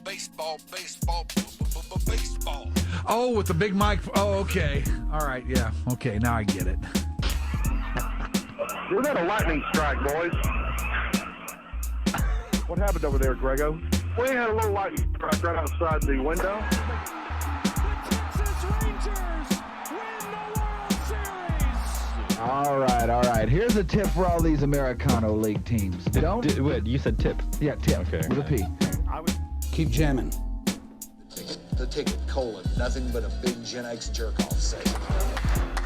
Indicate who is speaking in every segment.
Speaker 1: baseball, baseball, baseball, baseball.
Speaker 2: Oh, with the big mic. Oh, okay. All right. Yeah. Okay. Now I get it.
Speaker 3: We had a lightning strike, boys. What happened over there, Grego? We had a little lightning strike right outside the window.
Speaker 4: All right. Here's a tip for all these Americano League teams. Don't.
Speaker 5: Wait, you said tip.
Speaker 4: Yeah, tip.
Speaker 5: Okay.
Speaker 4: With a P.
Speaker 2: Keep jamming.
Speaker 1: The ticket, colon, nothing but a big Gen X jerk-off sale.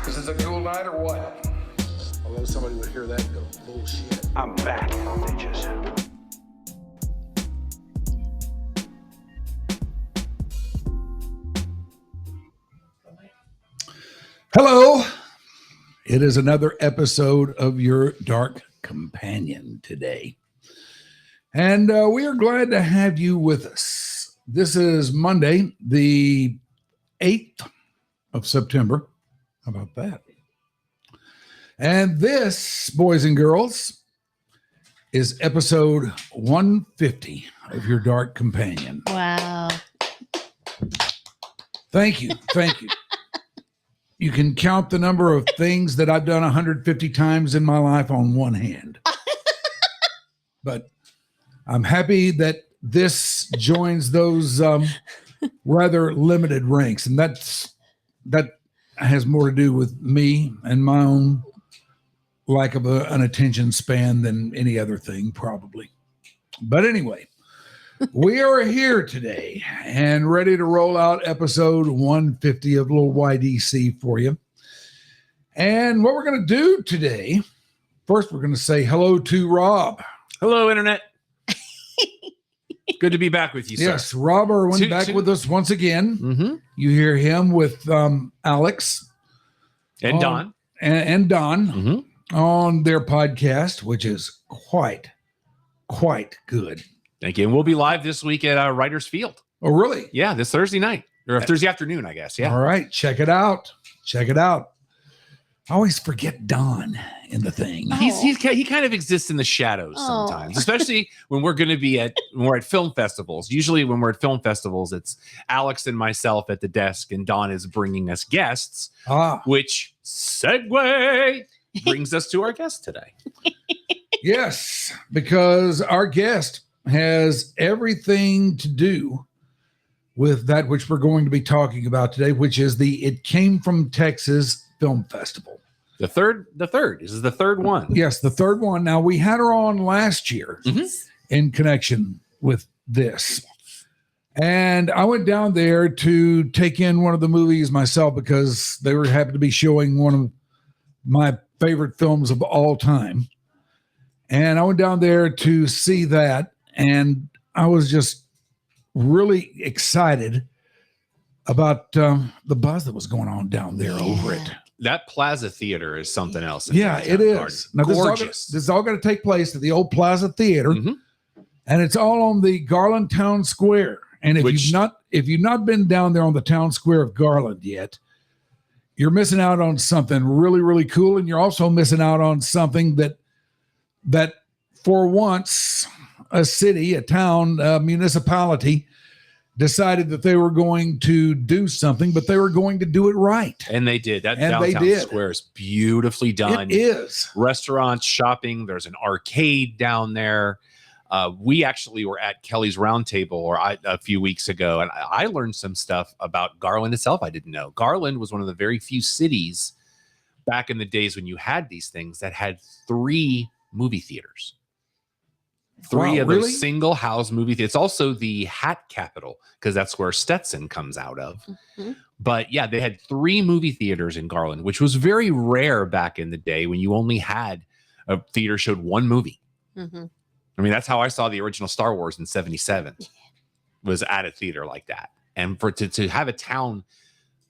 Speaker 6: This is a cool night or what?
Speaker 1: Although somebody would hear that and go, bullshit.
Speaker 3: I'm back, bitches.
Speaker 2: Hello. It is another episode of Your Dark Companion today. And we are glad to have you with us. This is Monday, the 8th of September. How about that? And this, boys and girls, is episode 150 of Your Dark Companion.
Speaker 7: Wow.
Speaker 2: Thank you. Thank you. You can count the number of things that I've done 150 times in my life on one hand. But I'm happy that this joins those rather limited ranks. And that has more to do with me and my own lack of an attention span than any other thing, probably. But anyway, we are here today and ready to roll out episode 150 of Little YDC for you. And what we're going to do today, first we're going to say hello to Rob.
Speaker 5: Hello, Internet. Good to be back with you, sir.
Speaker 2: Yes, Rob Ervin back with us once again.
Speaker 5: Mm-hmm.
Speaker 2: You hear him with Alex.
Speaker 5: And Don.
Speaker 2: And Don
Speaker 5: Mm-hmm.
Speaker 2: on their podcast, which is quite good.
Speaker 5: Thank you. And we'll be live this week at Writers Field.
Speaker 2: Oh, really?
Speaker 5: Yeah, this Thursday night. Or Thursday afternoon, I guess. Yeah.
Speaker 2: All right. Check it out. I always forget Don in the thing.
Speaker 5: He kind of exists in the shadows sometimes, especially when we're at film festivals. Usually when we're at film festivals, it's Alex and myself at the desk, and Don is bringing us guests, which segue brings us to our guest today.
Speaker 2: Yes, because our guest has everything to do with that which we're going to be talking about today, which is the It Came From Texas Film Festival.
Speaker 5: The third. This is the third one.
Speaker 2: Yes, the third one. Now, we had her on last year in connection with this. And I went down there to take in one of the movies myself because they were happy to be showing one of my favorite films of all time. And I went down there to see that. And I was just really excited about the buzz that was going on down there over it.
Speaker 5: That Plaza Theater is something else.
Speaker 2: Yeah, it is. Now,
Speaker 5: gorgeous.
Speaker 2: This is all going to take place at the old Plaza Theater, and it's all on the Garland Town Square. And if you've not been down there on the town square of Garland yet, you're missing out on something really, really cool, and you're also missing out on something that for once a city, a town, a municipality decided that they were going to do something, but they were going to do it right.
Speaker 5: And they did. That downtown square is beautifully done.
Speaker 2: It is.
Speaker 5: Restaurants, shopping. There's an arcade down there. We actually were at Kelly's Roundtable a few weeks ago, and I learned some stuff about Garland itself I didn't know. Garland was one of the very few cities back in the days when you had these things that had 3 movie theaters. 3 of those single house movie theaters. It's also the hat capital because that's where Stetson comes out of. Mm-hmm. But yeah, they had 3 movie theaters in Garland, which was very rare back in the day when you only had a theater showed 1 movie. Mm-hmm. I mean, that's how I saw the original Star Wars in 77 was at a theater like that. And for to have a town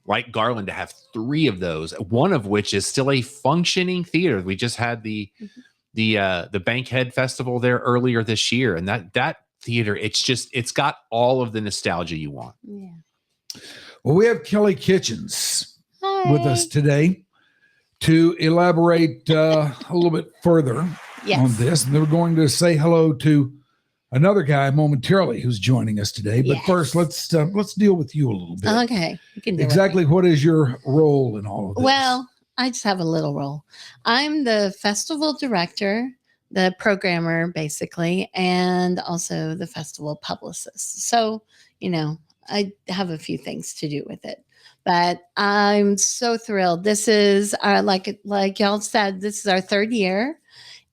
Speaker 5: like Garland to have 3 of those, one of which is still a functioning theater. We just had the Bankhead Festival there earlier this year, and that theater, it's got all of the nostalgia you want.
Speaker 7: Yeah.
Speaker 2: Well, we have Kelly Kitchens with us today to elaborate a little bit further on this. And they're going to say hello to another guy momentarily who's joining us today. But
Speaker 7: Yes.
Speaker 2: first, let's deal with you a little bit.
Speaker 7: Okay. You can do
Speaker 2: Exactly what is your role in all of this?
Speaker 7: Well, I just have a little role. I'm the festival director, the programmer, basically, and also the festival publicist. So, I have a few things to do with it. But I'm so thrilled. This is like y'all said, this is our third year.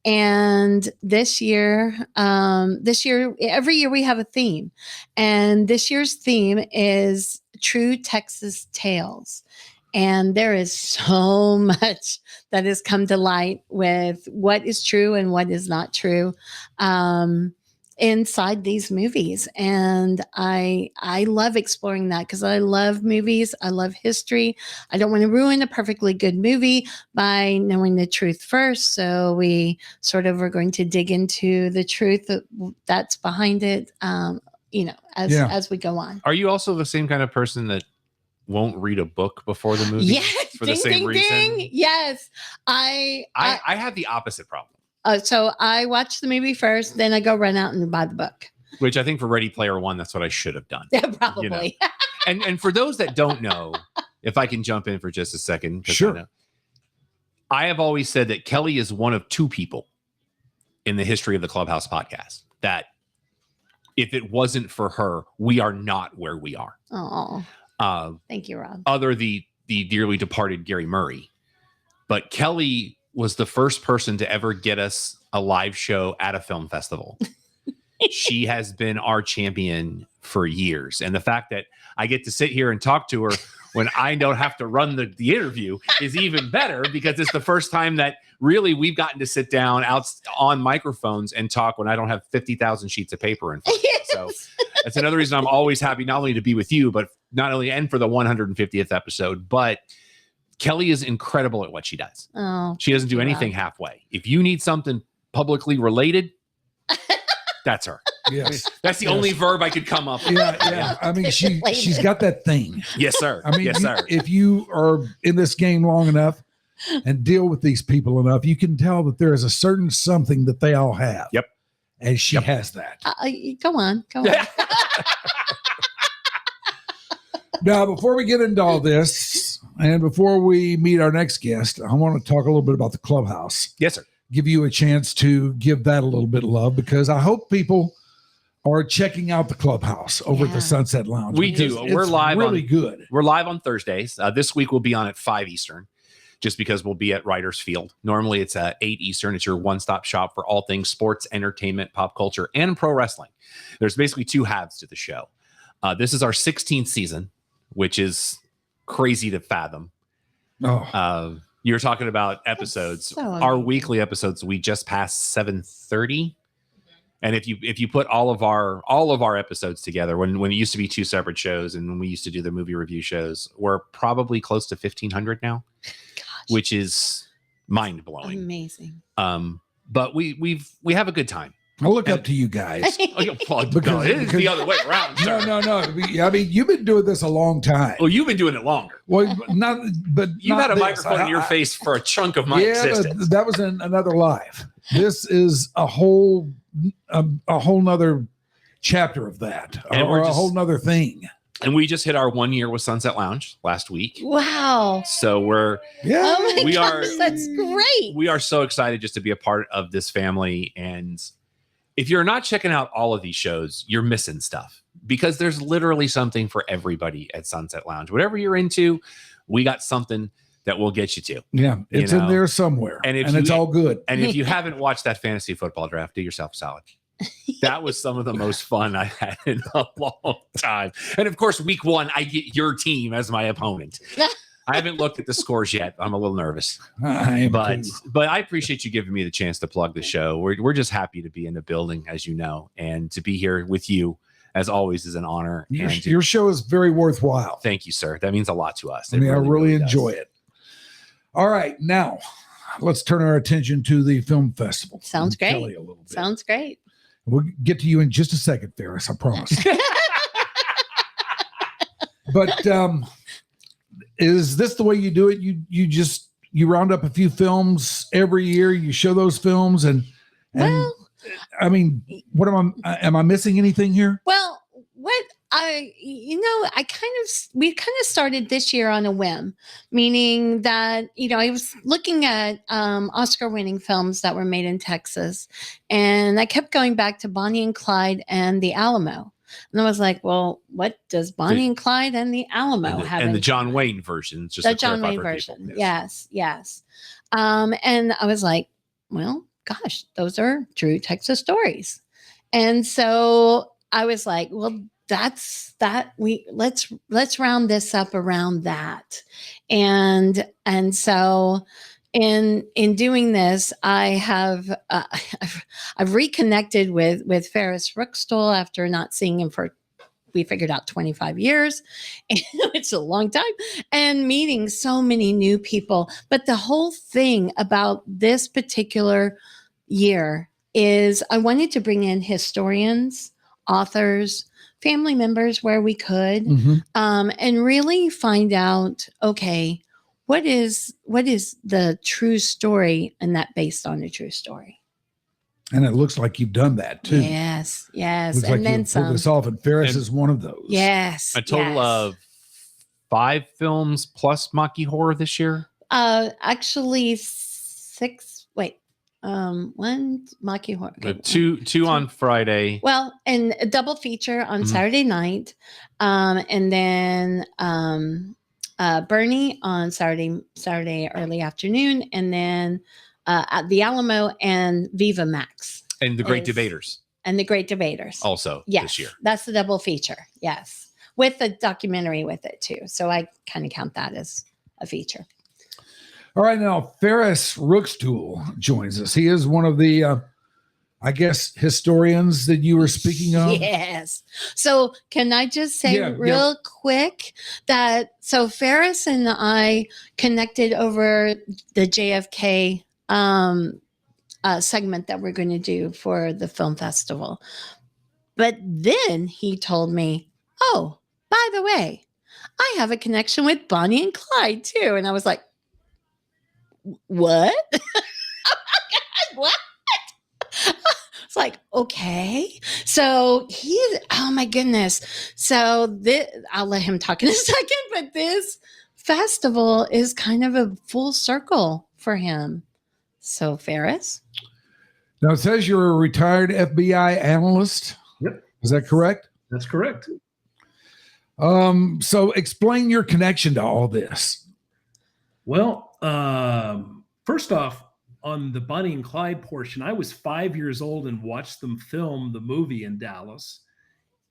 Speaker 7: And this year, every year we have a theme. And this year's theme is True Texas Tales. And there is so much that has come to light with what is true and what is not true inside these movies. And I love exploring that because I love movies. I love history. I don't want to ruin a perfectly good movie by knowing the truth first. So we sort of are going to dig into the truth that's behind it, as we go on.
Speaker 5: Are you also the same kind of person that won't read a book before the movie?
Speaker 7: Yes.
Speaker 5: For the same reason?
Speaker 7: Yes. I
Speaker 5: have the opposite problem.
Speaker 7: So I watch the movie first, then I go run out and buy the book.
Speaker 5: Which I think for Ready Player One, that's what I should have done.
Speaker 7: Yeah, probably.
Speaker 5: And for those that don't know, if I can jump in for just a second.
Speaker 2: Sure.
Speaker 5: I have always said that Kelly is one of two people in the history of the Clubhouse podcast that if it wasn't for her, we are not where we are.
Speaker 7: Oh, thank you, Rob.
Speaker 5: Other the dearly departed Gary Murray. But Kelly was the first person to ever get us a live show at a film festival. She has been our champion for years. And the fact that I get to sit here and talk to her when I don't have to run the interview is even better because it's the first time that really we've gotten to sit down out on microphones and talk when I don't have 50,000 sheets of paper in front of me. So that's another reason I'm always happy not only to be with you, but not only and for the 150th episode, but Kelly is incredible at what she does.
Speaker 7: Oh,
Speaker 5: she doesn't do anything halfway. If you need something publicly related, that's her.
Speaker 2: Yes.
Speaker 5: That's the only verb I could come up with.
Speaker 2: Yeah. I mean, she's got that thing.
Speaker 5: Yes, sir.
Speaker 2: I mean,
Speaker 5: yes, sir.
Speaker 2: If you are in this game long enough and deal with these people enough, you can tell that there is a certain something that they all have.
Speaker 5: Yep.
Speaker 2: And she has that.
Speaker 7: Go on.
Speaker 2: Now, before we get into all this, and before we meet our next guest, I want to talk a little bit about the Clubhouse.
Speaker 5: Yes, sir.
Speaker 2: Give you a chance to give that a little bit of love because I hope people are checking out the Clubhouse over at the Sunset Lounge.
Speaker 5: We do. We're live.
Speaker 2: Really good.
Speaker 5: We're live on Thursdays. This week we'll be on at 5 Eastern, just because we'll be at Writers Field. Normally it's at 8 Eastern. It's your one-stop shop for all things sports, entertainment, pop culture, and pro wrestling. There's basically two halves to the show. This is our 16th season, which is crazy to fathom. You're talking about episodes.
Speaker 7: So
Speaker 5: our weekly episodes, we just passed 730. And if you put all of our episodes together, when it used to be two separate shows and when we used to do the movie review shows, we're probably close to 1,500 now.
Speaker 7: Gosh.
Speaker 5: Which is mind blowing.
Speaker 7: Amazing.
Speaker 5: But we have a good time.
Speaker 2: I look up to you guys.
Speaker 5: Because it is the other way around. Sir.
Speaker 2: No. I mean, you've been doing this a long time.
Speaker 5: Well, you've been doing it longer.
Speaker 2: Well,
Speaker 5: You've had a microphone in your face for a chunk of my existence.
Speaker 2: That was in another life. This is a whole nother chapter of that, or a whole nother thing.
Speaker 5: And we just hit our 1 year with Sunset Lounge last week.
Speaker 7: Wow.
Speaker 5: So
Speaker 7: that's great.
Speaker 5: We are so excited just to be a part of this family. And if you're not checking out all of these shows, you're missing stuff because there's literally something for everybody at Sunset Lounge. Whatever you're into, we got something that will get you to.
Speaker 2: Yeah, it's in there somewhere, and it's all good.
Speaker 5: And if you haven't watched that fantasy football draft, do yourself a solid. That was some of the most fun I had in a long time. And of course, week one, I get your team as my opponent. I haven't looked at the scores yet. I'm a little nervous, but I appreciate you giving me the chance to plug the show. We're just happy to be in the building, as you know, and to be here with you, as always, is an honor.
Speaker 2: Your show is very worthwhile.
Speaker 5: Thank you, sir. That means a lot to us.
Speaker 2: I really enjoy it. All right, now let's turn our attention to the film festival.
Speaker 7: Sounds great.
Speaker 2: A little bit.
Speaker 7: Sounds great.
Speaker 2: We'll get to you in just a second, Farris. I promise. But is this the way you do it? You round up a few films every year. You show those films, and
Speaker 7: well,
Speaker 2: I mean, what am I missing anything here?
Speaker 7: Well, what we kind of started this year on a whim, meaning that, I was looking at Oscar winning films that were made in Texas, and I kept going back to Bonnie and Clyde and the Alamo. And I was like, well, what does Bonnie and Clyde and the Alamo have?
Speaker 5: And
Speaker 7: in
Speaker 5: the John
Speaker 7: common?
Speaker 5: Wayne version, just
Speaker 7: The
Speaker 5: to
Speaker 7: John
Speaker 5: clarify
Speaker 7: Wayne
Speaker 5: for
Speaker 7: version.
Speaker 5: people.
Speaker 7: Yes. And I was like, well, gosh, those are true Texas stories. And so I was like, well, let's round this up around that. And so in doing this, I have I've reconnected with Farris Rookstool after not seeing him for, we figured out, 25 years. It's a long time, and meeting so many new people. But the whole thing about this particular year is I wanted to bring in historians, authors, family members where we could, and really find out, okay, what is the true story, and that based on a true story.
Speaker 2: And it looks like you've done that too.
Speaker 7: Yes.
Speaker 2: Looks
Speaker 7: And
Speaker 2: like
Speaker 7: then
Speaker 2: you pulled
Speaker 7: some.
Speaker 2: this off, and Farris
Speaker 5: And-
Speaker 2: is one of those.
Speaker 7: Yes.
Speaker 5: A total of 5 films plus Maki horror this year.
Speaker 7: Actually 6. Wait. One Maki horror. Okay.
Speaker 5: Two on Friday.
Speaker 7: Well, and a double feature on
Speaker 5: Mhm.
Speaker 7: Saturday night, and then Bernie on Saturday early afternoon, and then at the Alamo and Viva Max
Speaker 5: And the Great
Speaker 7: is-
Speaker 5: Debaters
Speaker 7: and the Great Debaters.
Speaker 5: also
Speaker 7: Yes,
Speaker 5: this year.
Speaker 7: that's the double feature. Yes, with a documentary with it too. So I kind of count that as a feature.
Speaker 2: All right, now Farris Rookstool joins us. He is one of the, I guess, historians that you were speaking of.
Speaker 7: Yes. So can I just say
Speaker 2: Yeah,
Speaker 7: real quick that Farris and I connected over the JFK segment that we're going to do for the film festival. But then he told me, oh, by the way, I have a connection with Bonnie and Clyde too. And I was like, what? What? It's like, okay. So oh my goodness. So I'll let him talk in a second, but this festival is kind of a full circle for him. So Farris?
Speaker 2: Now it says you're a retired FBI analyst.
Speaker 8: Yep.
Speaker 2: Is that correct?
Speaker 8: That's correct.
Speaker 2: So explain your connection to all this.
Speaker 8: Well, first off, on the Bonnie and Clyde portion, I was 5 years old and watched them film the movie in Dallas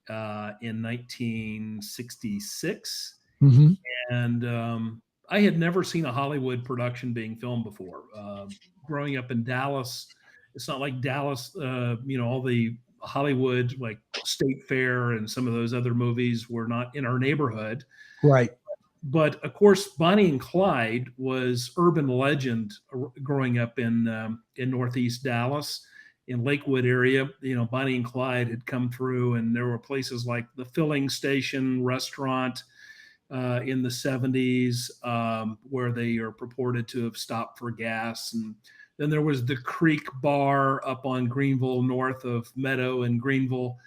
Speaker 8: in 1966.
Speaker 2: Mm-hmm.
Speaker 8: And I had never seen a Hollywood production being filmed before. Growing up in Dallas, it's not like Dallas, all the Hollywood, like State Fair and some of those other movies were not in our neighborhood.
Speaker 2: Right.
Speaker 8: But of course, Bonnie and Clyde was urban legend growing up in Northeast Dallas, in Lakewood area. Bonnie and Clyde had come through, and there were places like the Filling Station restaurant in the 70s where they are purported to have stopped for gas. And then there was the Creek Bar up on Greenville, north of Meadow and Greenville,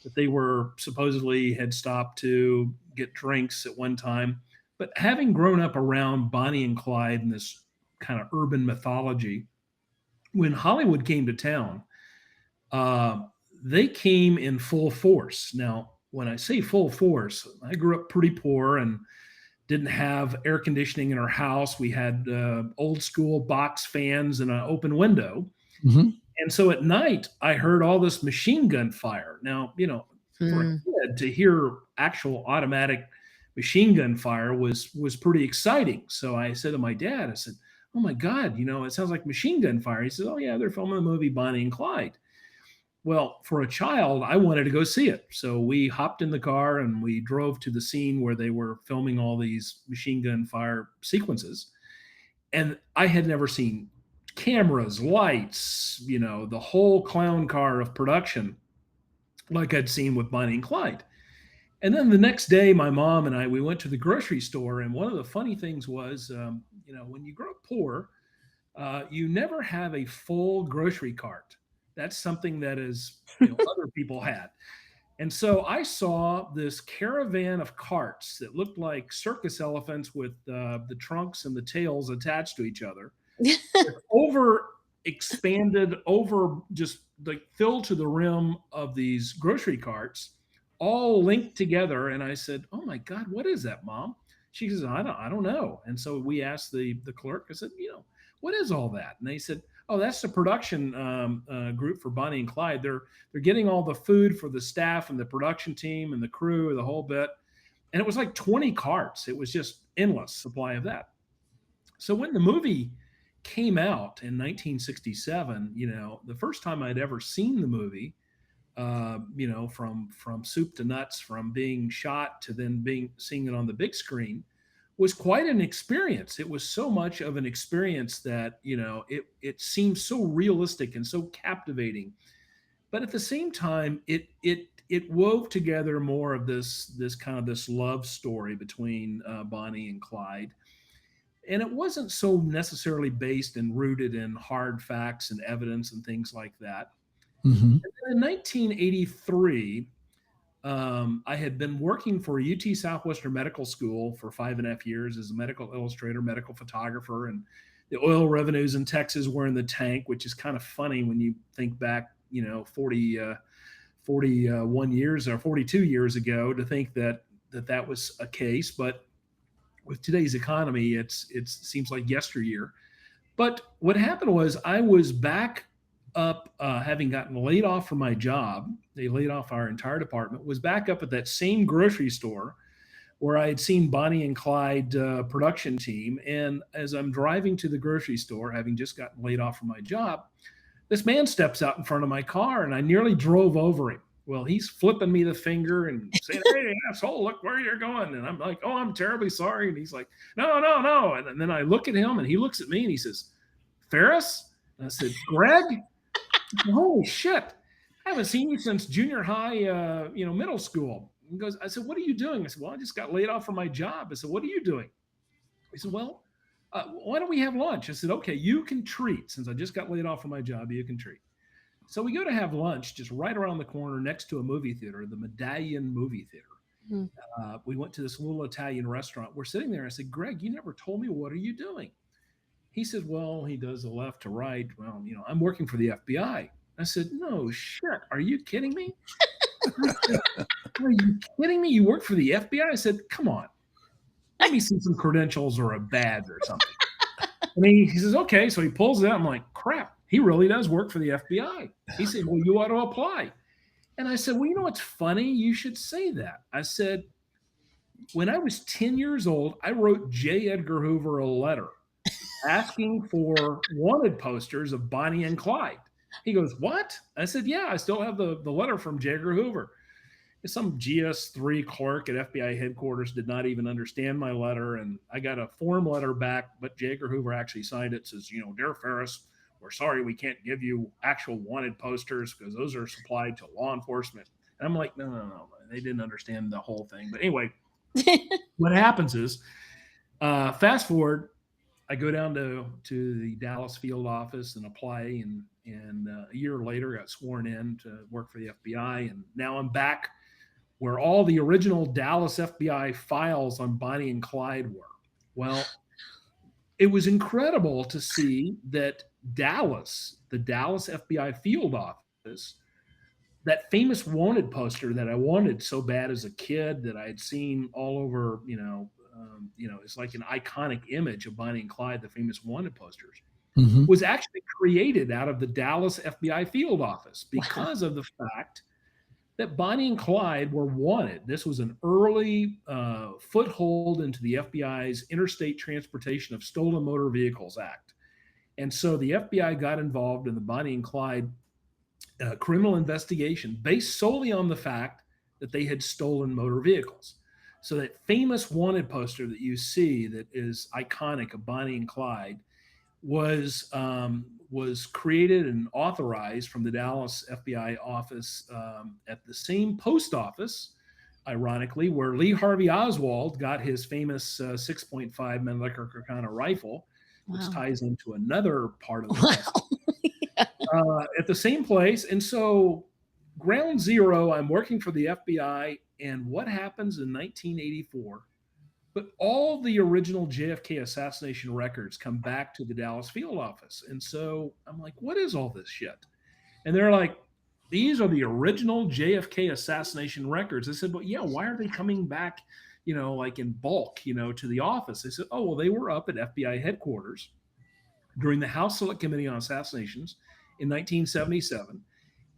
Speaker 8: that they were supposedly had stopped to get drinks at one time. But having grown up around Bonnie and Clyde and this kind of urban mythology, when Hollywood came to town, they came in full force. Now, when I say full force, I grew up pretty poor and didn't have air conditioning in our house. We had old school box fans and an open window.
Speaker 2: Mm-hmm.
Speaker 8: And so at night, I heard all this machine gun fire. Now, for a kid to hear actual automatic machine gun fire was pretty exciting. So I said to my dad, I said, oh my God, it sounds like machine gun fire. He said, oh yeah, they're filming the movie Bonnie and Clyde. Well, for a child, I wanted to go see it. So we hopped in the car and we drove to the scene where they were filming all these machine gun fire sequences. And I had never seen cameras, lights, the whole clown car of production like I'd seen with Bonnie and Clyde. And then the next day, my mom and we went to the grocery store. And one of the funny things was, when you grow up poor, you never have a full grocery cart. That's something that is, other people had. And so I saw this caravan of carts that looked like circus elephants with the trunks and the tails attached to each other, over expanded, over just like filled to the rim of these grocery carts, all linked together. And I said, "Oh my God, what is that, Mom?" She says, I don't know. And so we asked the clerk. I said, "What is all that?" And they said, "Oh, that's the production group for Bonnie and Clyde. They're getting all the food for the staff and the production team and the crew, the whole bit." And it was like 20 carts. It was just endless supply of that. So when the movie came out in 1967, the first time I'd ever seen the movie, from soup to nuts, from being shot to then seeing it on the big screen, was quite an experience. It was so much of an experience that, it seemed so realistic and so captivating. But at the same time, it wove together more of this kind of this love story between Bonnie and Clyde. And it wasn't so necessarily based and rooted in hard facts and evidence and things like that.
Speaker 2: Mm-hmm.
Speaker 8: In 1983, I had been working for UT Southwestern Medical School for 5.5 years as a medical illustrator, medical photographer, and the oil revenues in Texas were in the tank, which is kind of funny when you think back, 41 years or 42 years ago, to think that was a case. But with today's economy, it seems like yesteryear. But what happened was I was back up, having gotten laid off from my job. They laid off our entire department. Was back up at that same grocery store where I had seen Bonnie and Clyde production team. And as I'm driving to the grocery store, having just gotten laid off from my job, this man steps out in front of my car, and I nearly drove over him. Well, he's flipping me the finger and saying, "Hey, asshole, look where you're going." And I'm like, "Oh, I'm terribly sorry." And he's like, "No, no, no." And then I look at him, and he looks at me, and he says, "Farris?" And I said, "Greg?" "Holy shit. I haven't seen you since junior high, middle school." He goes, I said, "What are you doing?" I said, "Well, I just got laid off from my job." I said, "What are you doing?" He said, "Well, why don't we have lunch?" I said, "Okay, you can treat. Since I just got laid off from my job, you can treat." So we go to have lunch just right around the corner next to a movie theater, the Medallion Movie Theater. Mm-hmm. We went to this little Italian restaurant. We're sitting there. I said, "Greg, you never told me. What are you doing?" He said, "Well," he does the left to right. "Well, I'm working for the FBI." I said, "No shit. Are you kidding me?" "Are you kidding me? You work for the FBI?" I said, "Come on. Let me see some credentials or a badge or something." And he says, "Okay." So he pulls it out. I'm like, crap, he really does work for the FBI. He said, "Well, you ought to apply." And I said, "Well, what's funny? You should say that." I said, "When I was 10 years old, I wrote J. Edgar Hoover a letter asking for wanted posters of Bonnie and Clyde." He goes, "What?" I said, "Yeah, I still have the letter from J. Edgar Hoover." Some GS3 clerk at FBI headquarters did not even understand my letter. And I got a form letter back, but J. Edgar Hoover actually signed it. It says, "Dear Farris, we're sorry we can't give you actual wanted posters because those are supplied to law enforcement." And I'm like, no. They didn't understand the whole thing. But anyway, what happens is, fast forward, I go down to the Dallas field office and apply. And a year later, got sworn in to work for the FBI. And now I'm back where all the original Dallas FBI files on Bonnie and Clyde were. Well, it was incredible to see that the Dallas FBI field office, that famous wanted poster that I wanted so bad as a kid, that I had seen all over, it's like an iconic image of Bonnie and Clyde, the famous wanted posters, mm-hmm. was actually created out of the Dallas FBI field office because of the fact that Bonnie and Clyde were wanted. This was an early foothold into the FBI's Interstate Transportation of Stolen Motor Vehicles Act. And so the FBI got involved in the Bonnie and Clyde criminal investigation based solely on the fact that they had stolen motor vehicles. So that famous wanted poster that you see that is iconic of Bonnie and Clyde was created and authorized from the Dallas FBI office at the same post office, ironically, where Lee Harvey Oswald got his famous 6.5 Mannlicher Carcano rifle, which ties into another part of the at the same place. And so ground zero, I'm working for the FBI. And what happens in 1984? But all the original JFK assassination records come back to the Dallas field office. And so I'm like, what is all this shit? And they're like, these are the original JFK assassination records. I said, well, yeah, why are they coming back, like in bulk, to the office? They said, oh, well, they were up at FBI headquarters during the House Select Committee on Assassinations in 1977.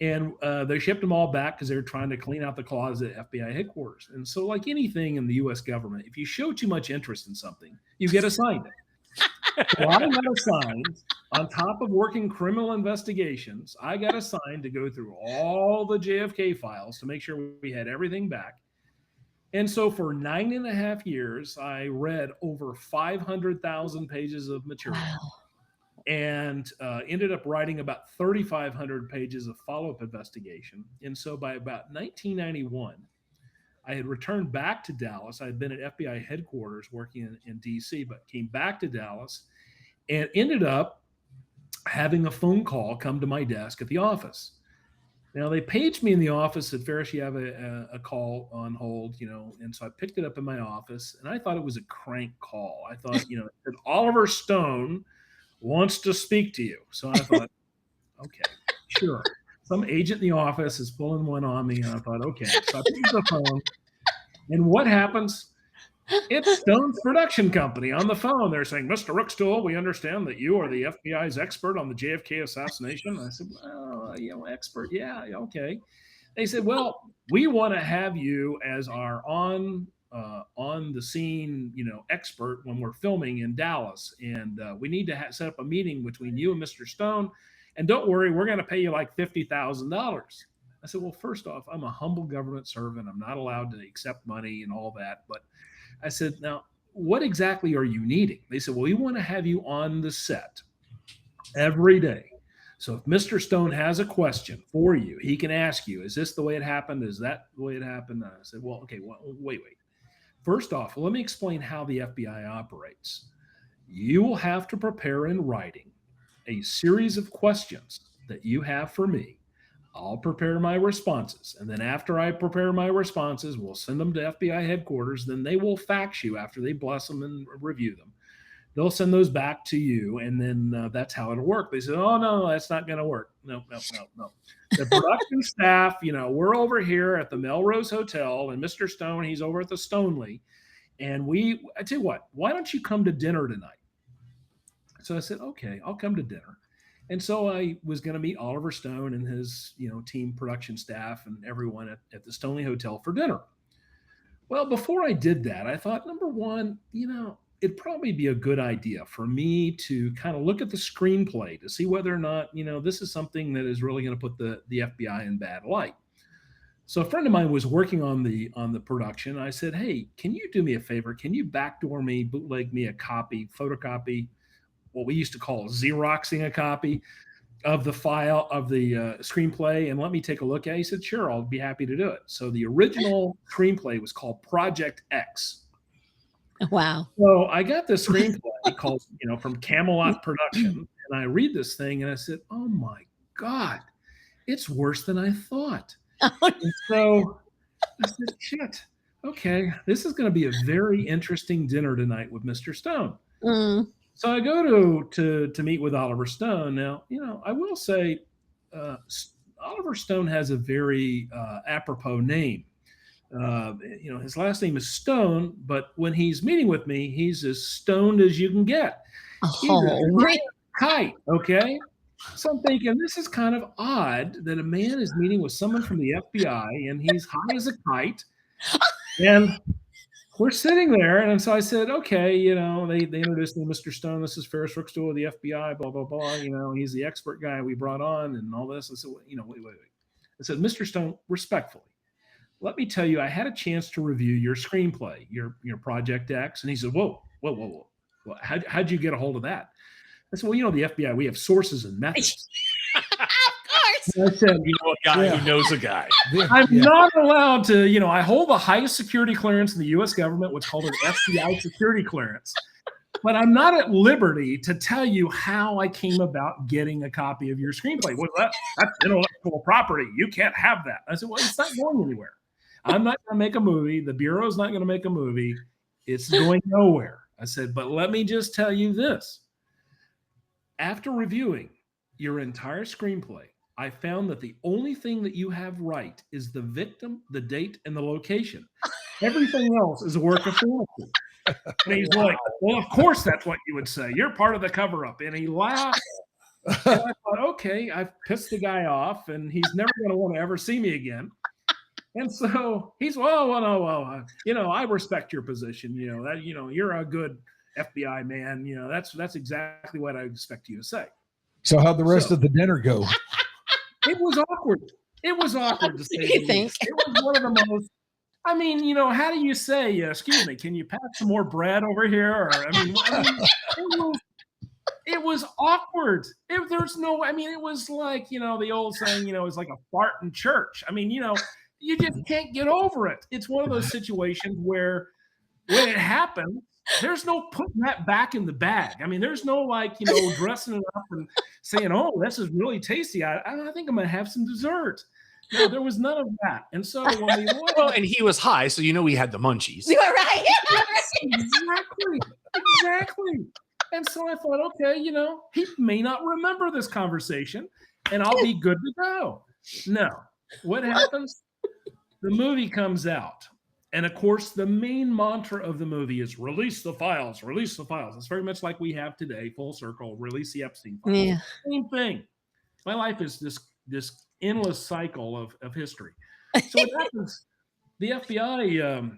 Speaker 8: And they shipped them all back because they were trying to clean out the closet at FBI headquarters. And so, like anything in the U.S. government, if you show too much interest in something, you get assigned it. So I got assigned, on top of working criminal investigations, I got assigned to go through all the JFK files to make sure we had everything back. And so for 9.5 years, I read over 500,000 pages of material.
Speaker 7: Wow.
Speaker 8: And ended up writing about 3,500 pages of follow-up investigation. And so by about 1991, I had returned back to Dallas. I had been at FBI headquarters working in D.C., but came back to Dallas and ended up having a phone call come to my desk at the office. Now, they paged me in the office, said, Farris, you have a call on hold, and so I picked it up in my office, and I thought it was a crank call. I thought, it said, Oliver Stone wants to speak to you. So I thought, okay, sure. Some agent in the office is pulling one on me. And I thought, okay. So I picked up the phone. And what happens? It's Stone's production company on the phone. They're saying, Mr. Rookstool, we understand that you are the FBI's expert on the JFK assassination. I said, well, expert. Yeah, okay. They said, well, we want to have you as our on the scene, expert when we're filming in Dallas. And we need to set up a meeting between you and Mr. Stone. And don't worry, we're going to pay you like $50,000. I said, well, first off, I'm a humble government servant. I'm not allowed to accept money and all that. But I said, now, what exactly are you needing? They said, well, we want to have you on the set every day. So if Mr. Stone has a question for you, he can ask you, is this the way it happened? Is that the way it happened? And I said, well, okay, wait. First off, let me explain how the FBI operates. You will have to prepare in writing a series of questions that you have for me. I'll prepare my responses. And then after I prepare my responses, we'll send them to FBI headquarters. Then they will fax you after they bless them and review them. They'll send those back to you. And then that's how it'll work. They said, oh, no, that's not going to work. No. The production staff, we're over here at the Melrose Hotel, and Mr. Stone, he's over at the Stoneleigh. And I tell you what, why don't you come to dinner tonight? So I said, okay, I'll come to dinner. And so I was going to meet Oliver Stone and his, team production staff and everyone at the Stoneleigh Hotel for dinner. Well, before I did that, I thought, number one, it'd probably be a good idea for me to kind of look at the screenplay to see whether or not, this is something that is really going to put the FBI in bad light. So a friend of mine was working on the production. I said, hey, can you do me a favor? Can you backdoor me, bootleg me a copy, photocopy, what we used to call Xeroxing a copy of the file of the screenplay, and let me take a look at it? He said, sure, I'll be happy to do it. So the original screenplay was called Project X.
Speaker 7: Wow.
Speaker 8: So I got this screenplay called, from Camelot Production, and I read this thing and I said, oh my God, it's worse than I thought. And so I said, shit, okay, this is going to be a very interesting dinner tonight with Mr. Stone.
Speaker 7: Mm.
Speaker 8: So I go to meet with Oliver Stone. Now, I will say Oliver Stone has a very apropos name. His last name is Stone, but when he's meeting with me, he's as stoned as you can get. He's a kite, okay? So I'm thinking, this is kind of odd that a man is meeting with someone from the FBI and he's high as a kite. And we're sitting there, and so I said, okay, they introduced me to Mr. Stone. This is Farris Rookstool of the FBI, blah, blah, blah. He's the expert guy we brought on and all this. I said, wait. I said, Mr. Stone, respectfully, let me tell you, I had a chance to review your screenplay, your Project X. And he said, whoa. Well, how'd you get a hold of that? I said, well, the FBI, we have sources and methods. I said,
Speaker 5: a guy who knows a guy.
Speaker 8: I'm not allowed to, I hold the highest security clearance in the U.S. government, what's called an FBI security clearance. but I'm not at liberty to tell you how I came about getting a copy of your screenplay. Well, that's intellectual property. You can't have that. I said, well, it's not going anywhere. I'm not going to make a movie. The Bureau's not going to make a movie. It's going nowhere. I said, but let me just tell you this. After reviewing your entire screenplay, I found that the only thing that you have right is the victim, the date, and the location. Everything else is a work of fantasy. And he's like, well, of course that's what you would say. You're part of the cover-up. And he laughed. And I thought, okay, I've pissed the guy off, and he's never going to want to ever see me again. And so he's, I respect your position. You're a good FBI man. That's exactly what I expect you to say.
Speaker 2: So how'd the rest of the dinner go?
Speaker 8: It was awkward. It was awkward to say.
Speaker 7: You think?
Speaker 8: It was one of the most. I mean, how do you say? Excuse me, can you pass some more bread over here? Or it was awkward. It was like the old saying. It was like a fart in church. I mean, you just can't get over it. It's one of those situations where when it happens, there's no putting that back in the bag. I mean, there's no dressing it up and saying, oh, this is really tasty. I think I'm going to have some dessert. No, there was none of that. And so when we went,
Speaker 5: Well, and he was high, so we had the munchies.
Speaker 7: You were right.
Speaker 8: Exactly. And so I thought, okay, he may not remember this conversation, and I'll be good to go. No. What happens? The movie comes out. And of course, the main mantra of the movie is release the files, release the files. It's very much like we have today, full circle, release the Epstein files.
Speaker 7: Yeah.
Speaker 8: Same thing. My life is this endless cycle of history. So what happens, the FBI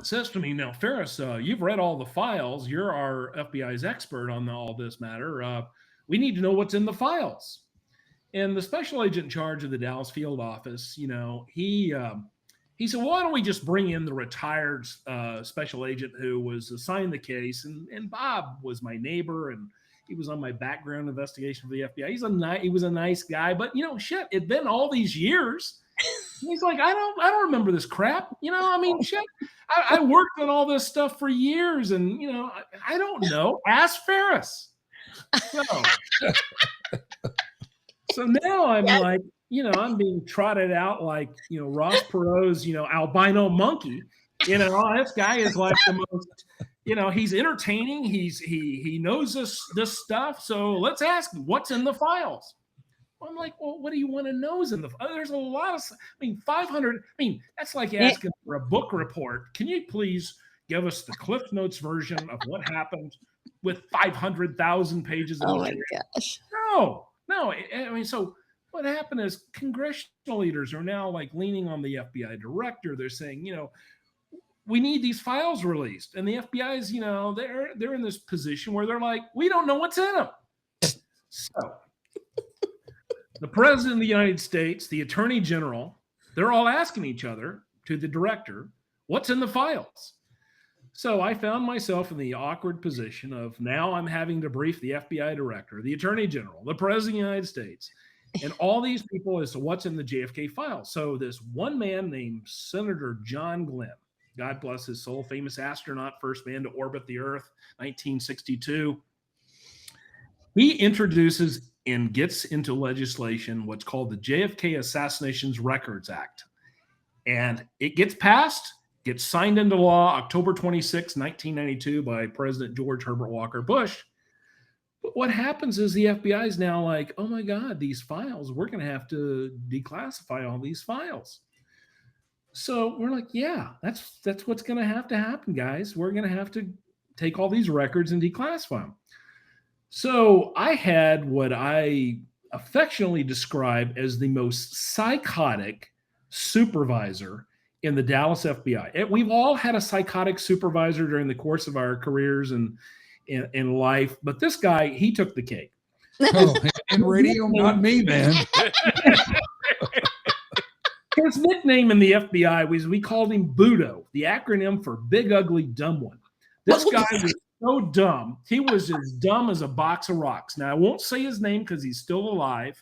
Speaker 8: says to me, now, Farris, you've read all the files. You're our FBI's expert on all this matter. We need to know what's in the files. And the special agent in charge of the Dallas field office, he said, well, why don't we just bring in the retired special agent who was assigned the case? And Bob was my neighbor, and he was on my background investigation for the FBI. He was a nice guy, but it'd been all these years. He's like, I don't remember this crap. I worked on all this stuff for years, and I don't know. Ask Farris. So now I'm like, I'm being trotted out like, Ross Perot's, albino monkey. This guy is like the most, he's entertaining. He knows this stuff. So let's ask him what's in the files. I'm like, well, what do you want to know is in the files? There's a lot of, 500. That's like asking for a book report. Can you please give us the Cliff Notes version of what happened with 500,000 pages of
Speaker 7: my gosh.
Speaker 8: No. So what happened is congressional leaders are now like leaning on the FBI director. They're saying, we need these files released. And the FBI is, they're in this position where they're like, we don't know what's in them. So the president of the United States, the attorney general, they're all asking each other to the director, what's in the files? So I found myself in the awkward position of now I'm having to brief the FBI director, the attorney general, the president of the United States, and all these people as to what's in the JFK files. So this one man named Senator John Glenn, God bless his soul, famous astronaut, first man to orbit the Earth, 1962. He introduces and gets into legislation what's called the JFK Assassinations Records Act. And it gets passed, gets signed into law October 26, 1992 by President George Herbert Walker Bush. But what happens is the FBI is now like, oh my God, these files, we're going to have to declassify all these files. So we're like, yeah, that's what's going to happen, guys. We're going to have to take all these records and declassify them. So I had what I affectionately describe as the most psychotic supervisor in the Dallas FBI. We've all had a psychotic supervisor during the course of our careers and in life, but this guy, he took the cake.
Speaker 2: Oh, in radio, not me, man.
Speaker 8: His nickname in the FBI was, we called him Budo, the acronym for Big Ugly Dumb One. This guy was so dumb. He was as dumb as a box of rocks. Now, I won't say his name because he's still alive,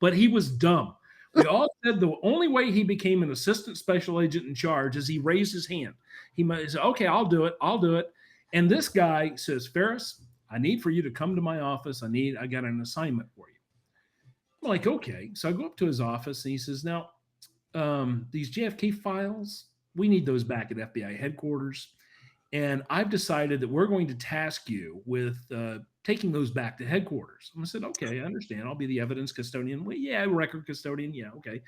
Speaker 8: but he was dumb. We all said the only way he became an assistant special agent in charge is he raised his hand. He might say, okay, I'll do it. And this guy says, Farris, I need for you to come to my office. I got an assignment for you. I'm like, okay. So I go up to his office and he says, now, these JFK files, we need those back at FBI headquarters. And I've decided that we're going to task you with taking those back to headquarters. And I said, okay, I understand. I'll be the evidence custodian. Well, yeah, record custodian. Yeah, okay.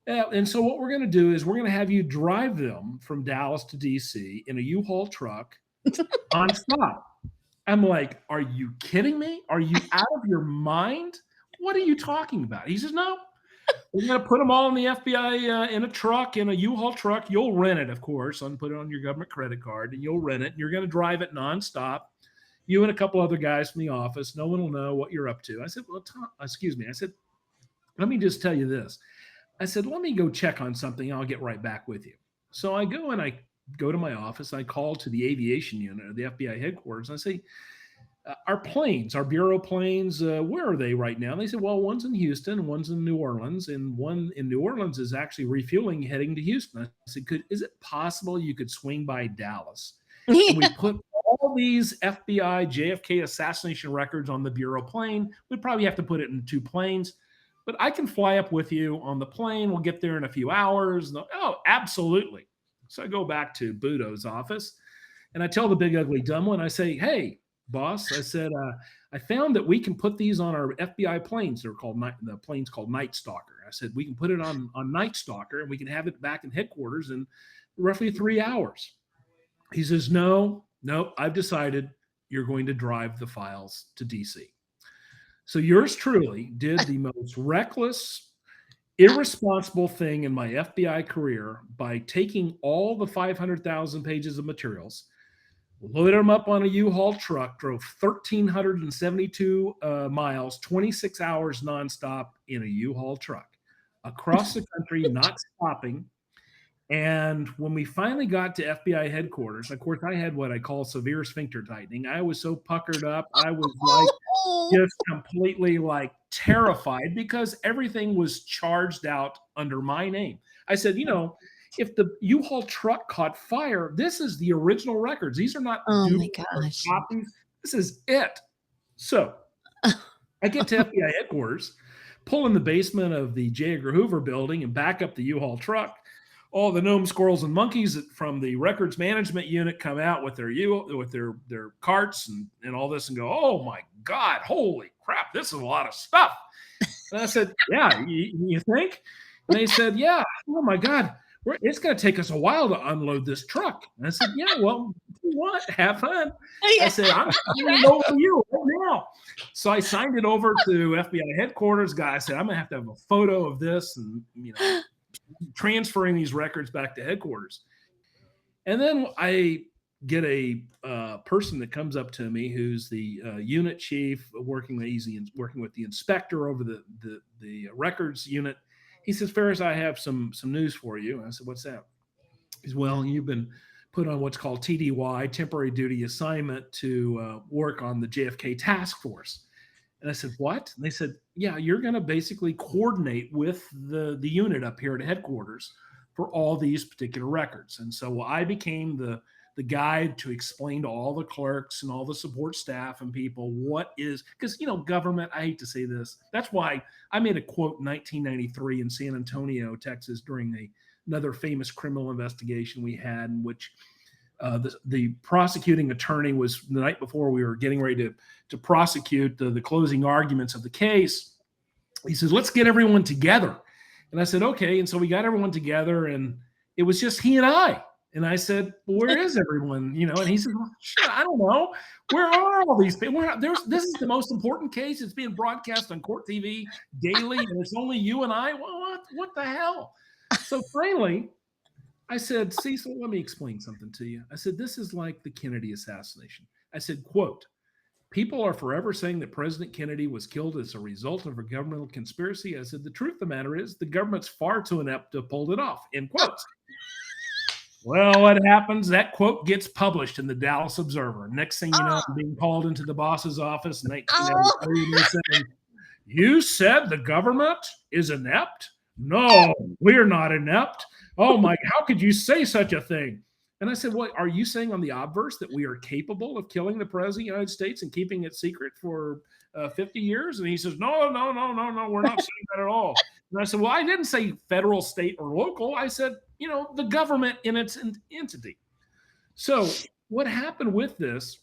Speaker 8: And so what we're going to do is we're going to have you drive them from Dallas to DC in a U-Haul truck nonstop. I'm like, are you kidding me? Are you out of your mind? What are you talking about? He says, no, we're going to put them all in the FBI in a truck, in a U-Haul truck. You'll rent it, of course, and put it on your government credit card, and you'll rent it. And you're going to drive it nonstop. You and a couple other guys from the office. No one will know what you're up to. I said, well, Tom, excuse me. I said, let me just tell you this. I said, let me go check on something. I'll get right back with you. So I go and I go to my office. I call to the aviation unit of the FBI headquarters. And I say, our planes, our bureau planes, where are they right now? And they said, well, one's in Houston, one's in New Orleans, and one in New Orleans is actually refueling heading to Houston. I said, is it possible you could swing by Dallas? And we put all these FBI JFK assassination records on the bureau plane. We'd probably have to put it in 2 planes. But I can fly up with you on the plane. We'll get there in a few hours. Oh, absolutely. So I go back to Budo's office and I tell the big ugly dumb one, I say, hey, boss, I said, I found that we can put these on our FBI planes. They're called, the plane's called Night Stalker. I said, we can put it on Night Stalker and we can have it back in headquarters in roughly 3 hours. He says, no, I've decided you're going to drive the files to DC. So yours truly did the most reckless, irresponsible thing in my FBI career by taking all the 500,000 pages of materials, loaded them up on a U-Haul truck, drove 1,372 miles, 26 hours nonstop in a U-Haul truck across the country, not stopping. And when we finally got to FBI headquarters, of course, I had what I call severe sphincter tightening. I was so puckered up. I was like just completely like terrified because everything was charged out under my name. I said, if the U-Haul truck caught fire, this is the original records. These are not copies. This is it. So I get to FBI headquarters, pull in the basement of the J. Edgar Hoover building and back up the U-Haul truck. All the gnomes, squirrels, and monkeys from the records management unit come out with their carts and all this and go, oh my God, holy crap, this is a lot of stuff. And I said, yeah, you think? And they said, yeah, oh my God, it's going to take us a while to unload this truck. And I said, yeah, well, what? Have fun. I said, I'm going over you right now. So I signed it over to FBI headquarters. Guy said, I'm going to have a photo of this and, transferring these records back to headquarters. And then I get a person that comes up to me who's the unit chief working with the inspector over the records unit. He says, Farris, I have some news for you. And I said, what's that? He says, well, you've been put on what's called TDY, temporary duty assignment, to work on the JFK task force. And I said, what? And they said, yeah, you're going to basically coordinate with the unit up here at headquarters for all these particular records. And so I became the guide to explain to all the clerks and all the support staff and people what is, because, government, I hate to say this. That's why I made a quote in 1993 in San Antonio, Texas, during another famous criminal investigation we had, in which the prosecuting attorney was, the night before we were getting ready to prosecute the closing arguments of the case, he says, let's get everyone together. And I said, okay. And so we got everyone together and it was just he and I. And I said, well, where is everyone? And he said, well, shit, I don't know. Where are all these people? This is the most important case. It's being broadcast on Court TV daily and it's only you and I. What the hell? So finally, I said, Cecil, let me explain something to you. I said, this is like the Kennedy assassination. I said, quote, people are forever saying that President Kennedy was killed as a result of a governmental conspiracy. I said, the truth of the matter is the government's far too inept to have pulled it off, end quotes. Well, what happens? That quote gets published in the Dallas Observer. Next thing you know, I'm being called into the boss's office in 1993 saying, you said the government is inept? No, we're not inept. Oh my, how could you say such a thing? And I said, well, are you saying on the obverse that we are capable of killing the president of the United States and keeping it secret for 50 years? And he says, no, we're not saying that at all. And I said, well, I didn't say federal, state, or local. I said, the government in its entity. So what happened with this,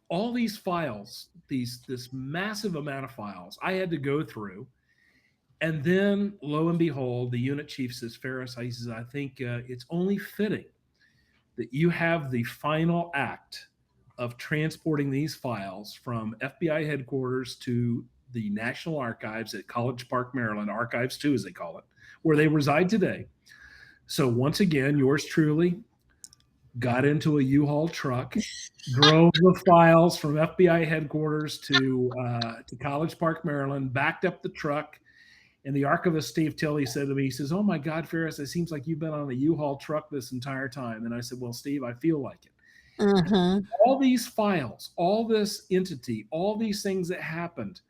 Speaker 8: all these files, this massive amount of files I had to go through. And then lo and behold, the unit chief says, Farris, he says, I think it's only fitting that you have the final act of transporting these files from FBI headquarters to the National Archives at College Park, Maryland, Archives 2, as they call it, where they reside today. So once again, yours truly got into a U-Haul truck, drove the files from FBI headquarters to College Park, Maryland, backed up the truck. And the archivist, Steve Tilley, said to me, he says, oh my God, Farris, it seems like you've been on a U-Haul truck this entire time. And I said, well, Steve, I feel like it. All these files, all this entity, all these things that happened,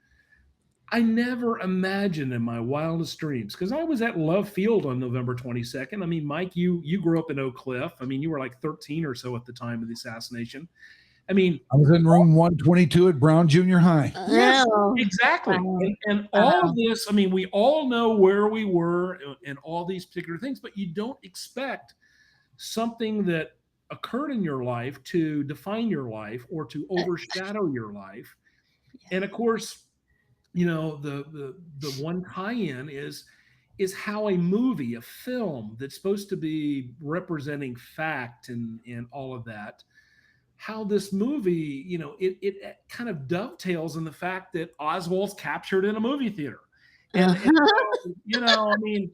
Speaker 8: I never imagined in my wildest dreams, because I was at Love Field on November 22nd. I mean, Mike, you grew up in Oak Cliff. I mean, you were like 13 or so at the time of the assassination. I mean,
Speaker 2: I was in room 122 at Brown Junior High.
Speaker 8: Yes, exactly. And all of this, I mean, we all know where we were and all these particular things, but you don't expect something that occurred in your life to define your life or to overshadow your life. And of course, the one tie-in is how a movie, a film that's supposed to be representing fact and all of that, how this movie, it kind of dovetails in the fact that Oswald's captured in a movie theater. And I mean,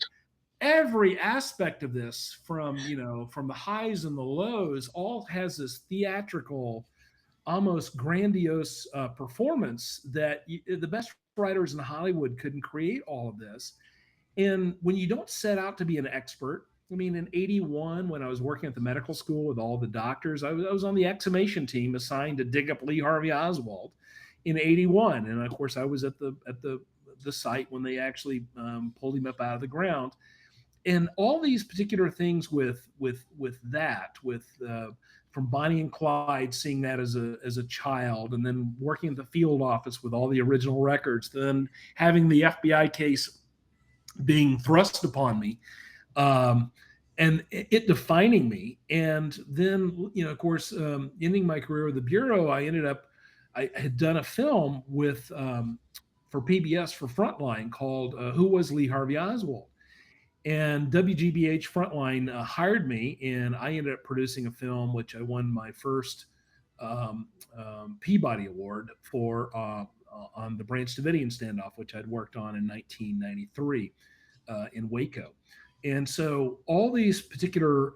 Speaker 8: every aspect of this from the highs and the lows all has this theatrical, almost grandiose performance that the best writers in Hollywood couldn't create all of this. And when you don't set out to be an expert, I mean, in 81, when I was working at the medical school with all the doctors, I was on the exhumation team assigned to dig up Lee Harvey Oswald in 81. And of course, I was at the site when they actually pulled him up out of the ground. And all these particular things with from Bonnie and Clyde, seeing that as a child, and then working at the field office with all the original records, then having the FBI case being thrust upon me, and it defining me. And then, of course, ending my career with the Bureau, I had done a film for PBS for Frontline called Who Was Lee Harvey Oswald? And WGBH Frontline hired me, and I ended up producing a film, which I won my first Peabody Award for on the Branch Davidian standoff, which I'd worked on in 1993 in Waco. And so all these particular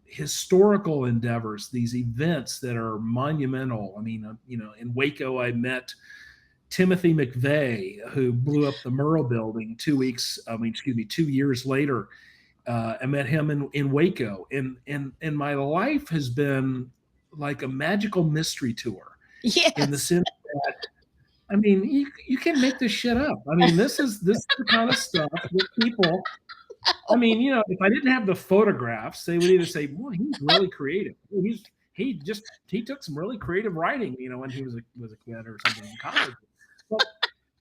Speaker 8: historical endeavors, these events that are monumental. I mean, in Waco, I met Timothy McVeigh, who blew up the Murrah building 2 years later. I met him in Waco, and my life has been like a magical mystery tour.
Speaker 7: Yes.
Speaker 8: In the sense that, I mean, you can make this shit up. I mean, this is the kind of stuff that people, I mean, if I didn't have the photographs, they would either say, well, he's really creative. He took some really creative writing, when he was a kid or something in college.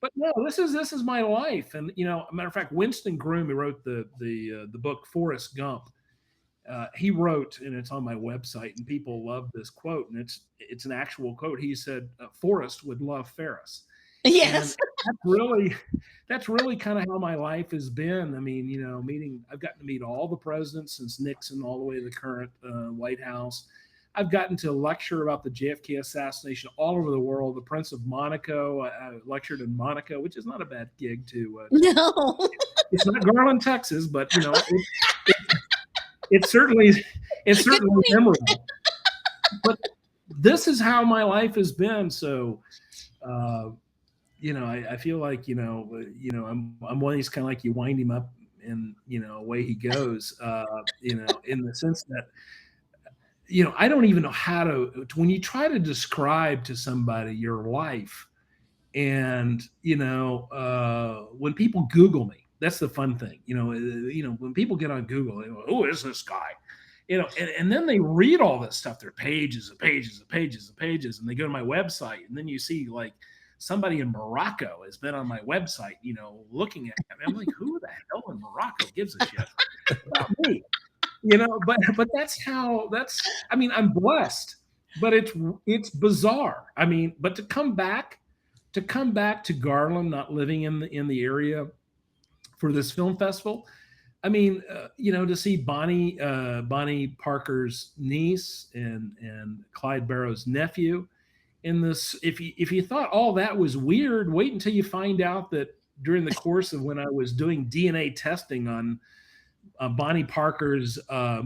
Speaker 8: But no, this is my life. And a matter of fact, Winston Groom, who wrote the book Forrest Gump, he wrote, and it's on my website, and people love this quote, and it's an actual quote. He said, Forrest would love Farris.
Speaker 7: Yes.
Speaker 8: And that's really kind of how my life has been. I mean, I've gotten to meet all the presidents since Nixon all the way to the current White House. I've gotten to lecture about the JFK assassination all over the world. The Prince of Monaco, I lectured in Monaco, which is not a bad gig to.
Speaker 7: No.
Speaker 8: It's not Garland, Texas, but it's certainly memorable. But this is how my life has been. So, I feel like I'm one of these kind of like you wind him up and away he goes. In the sense that. I don't even know how to, when you try to describe to somebody your life, and, when people Google me, that's the fun thing, when people get on Google, they go, who is this guy? and then they read all this stuff. There are pages and pages and pages and pages, and they go to my website, and then you see like somebody in Morocco has been on my website, looking at me. I'm like, who the hell in Morocco gives a shit about me? But I'm blessed, but it's bizarre. But to come back to Garland, not living in the area for this film festival, to see Bonnie Parker's niece and Clyde Barrow's nephew in this, if you thought all that was weird, wait until you find out that during the course of when I was doing DNA testing on Bonnie Parker's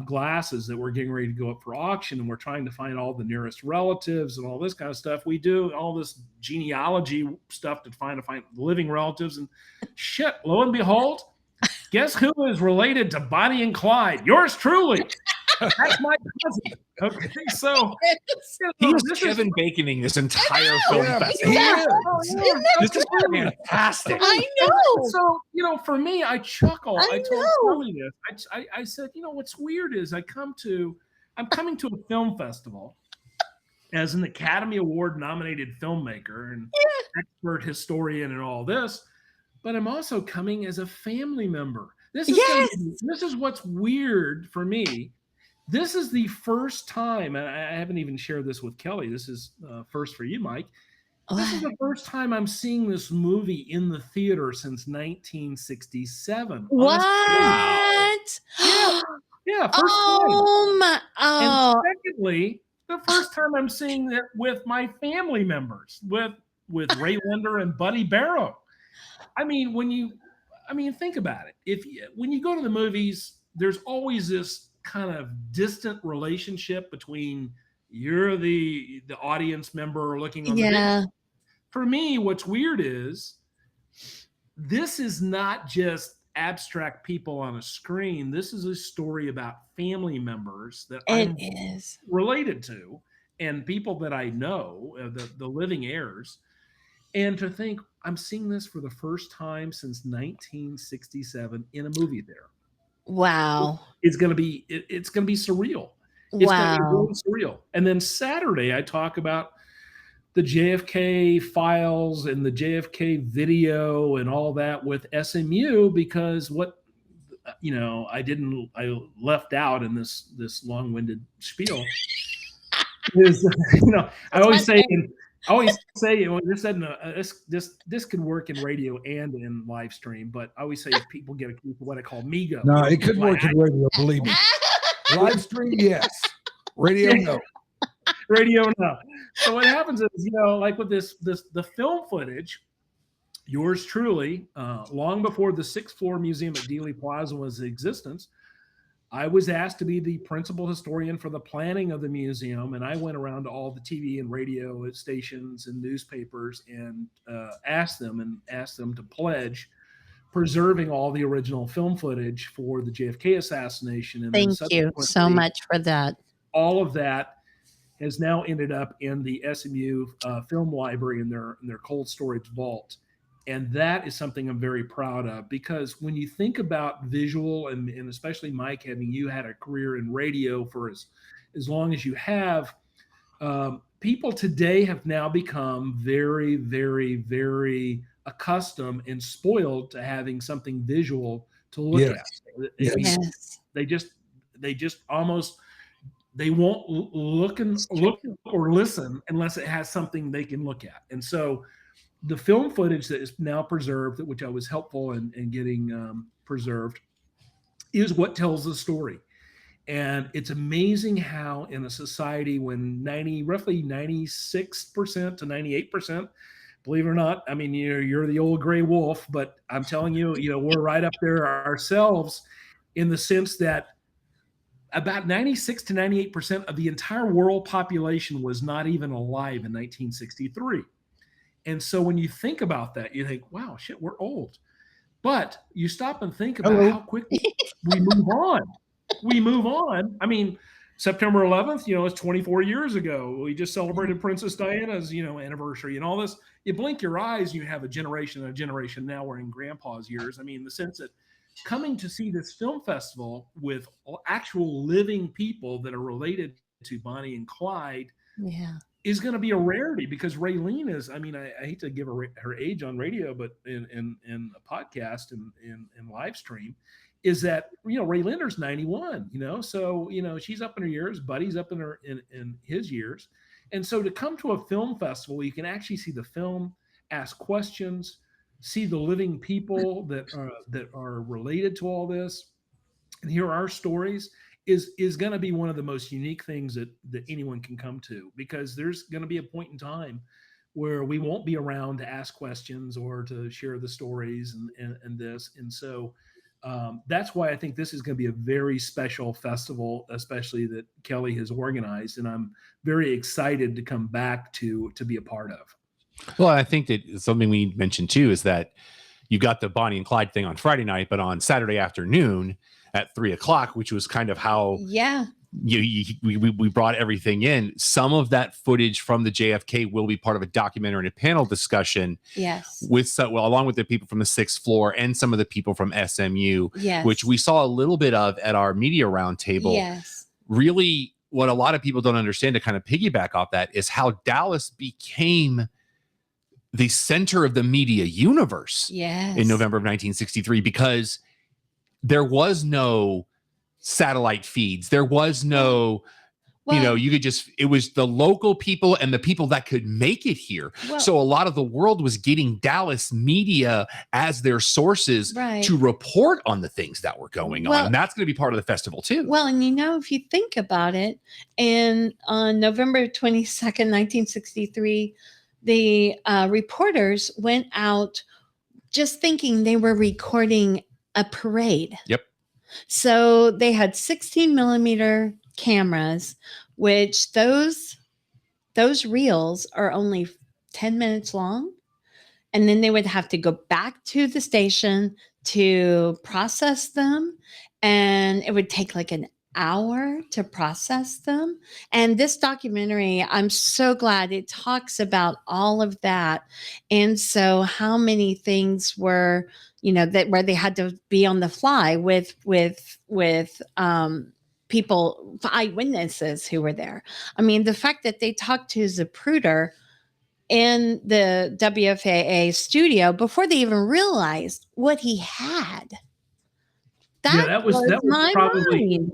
Speaker 8: glasses that were getting ready to go up for auction, and we're trying to find all the nearest relatives and all this kind of stuff. We do all this genealogy stuff to find living relatives, and shit, lo and behold, guess who is related to Bonnie and Clyde? Yours truly. That's my cousin. Okay, so
Speaker 5: he's Kevin Baconing this entire film festival. This is fantastic.
Speaker 7: I know.
Speaker 8: So for me, I chuckle. I told
Speaker 7: know.
Speaker 8: Kelly this. I said, what's weird is I'm coming to a film festival as an Academy Award nominated filmmaker and expert historian and all this, but I'm also coming as a family member. This is what's weird for me. This is the first time, and I haven't even shared this with Kelly. This is first for you, Mike. This is the first time I'm seeing this movie in the theater since 1967.
Speaker 7: What?
Speaker 8: Yeah, first time.
Speaker 7: Oh.
Speaker 8: And secondly, the first time I'm seeing it with my family members, with Ray Linder and Buddy Barrow. Think about it. When you go to the movies, there's always this kind of distant relationship between you're the audience member looking on the video. For me, what's weird is this is not just abstract people on a screen. This is a story about family members that I'm related to and people that I know, the living heirs. And to think I'm seeing this for the first time since 1967 in a movie theater.
Speaker 7: Wow.
Speaker 8: It's gonna be surreal. It's gonna be really surreal. And then Saturday I talk about the JFK files and the JFK video and all that with SMU, because I left out in this long-winded spiel is I always say this could work in radio and in live stream, but I always say if people get what I call MIGO.
Speaker 2: No, it could work in radio, believe me. Live stream, yes. Radio, no.
Speaker 8: Radio, no. So what happens is, like with the film footage, yours truly, long before the 6th floor museum at Dealey Plaza was in existence, I was asked to be the principal historian for the planning of the museum, and I went around to all the TV and radio stations and newspapers and asked them to pledge preserving all the original film footage for the JFK assassination. And
Speaker 7: thank you so much for that.
Speaker 8: All of that has now ended up in the SMU film library in their cold storage vault. And that is something I'm very proud of, because when you think about visual, and especially Mike, having you had a career in radio for as long as you have, people today have now become very, very, very accustomed and spoiled to having something visual to look at.
Speaker 7: Yes.
Speaker 8: They just almost, they won't look or listen unless it has something they can look at. And so the film footage that is now preserved, which I was helpful in getting preserved, is what tells the story. And it's amazing how in a society when roughly 96% to 98%, believe it or not, you're the old gray wolf, but I'm telling you, we're right up there ourselves, in the sense that about 96 to 98% of the entire world population was not even alive in 1963. And so when you think about that, you think, wow, shit, we're old. But you stop and think about how quickly we move on. We move on. September 11th, it's 24 years ago. We just celebrated Princess Diana's, anniversary and all this. You blink your eyes, you have a generation. Now we're in grandpa's years. In the sense that coming to see this film festival with actual living people that are related to Bonnie and Clyde
Speaker 7: Yeah.
Speaker 8: is going to be a rarity, because Raylene is, I mean, I hate to give her age on radio, but in a podcast and in live stream, is that, you know, Ray Linder's 91, you know, so, you know, she's up in her years, Buddy's up in his years. And so to come to a film festival, you can actually see the film, ask questions, see the living people that are related to all this, and hear our stories, is going to be one of the most unique things that anyone can come to, because there's going to be a point in time where we won't be around to ask questions or to share the stories and this. And so that's why I think this is going to be a very special festival, especially that Kelly has organized. And I'm very excited to come back to be a part of.
Speaker 5: Well, I think that something we mentioned too is that you got the Bonnie and Clyde thing on Friday night, but on Saturday afternoon at 3:00, which was kind of how we brought everything in. Some of that footage from the JFK will be part of a documentary and a panel discussion.
Speaker 7: Yes.
Speaker 5: Along with the people from the 6th floor and some of the people from SMU,
Speaker 7: Yes.
Speaker 5: which we saw a little bit of at our media roundtable.
Speaker 7: Yes.
Speaker 5: Really, what a lot of people don't understand, to kind of piggyback off that, is how Dallas became the center of the media universe in November of 1963, because there was no satellite feeds. There was no, you could just, it was the local people and the people that could make it here. So a lot of the world was getting Dallas media as their sources to report on the things that were going on. And that's going to be part of the festival too.
Speaker 7: Well, and if you think about it, on November 22nd, 1963, the reporters went out just thinking they were recording a parade.
Speaker 5: Yep.
Speaker 7: So they had 16 millimeter cameras, which those reels are only 10 minutes long. And then they would have to go back to the station to process them. And it would take like an hour to process them. And this documentary, I'm so glad it talks about all of that. And so how many things were, that where they had to be on the fly with people, eyewitnesses who were there. I mean, the fact that they talked to Zapruder in the WFAA studio before they even realized what he had. That was probably mind.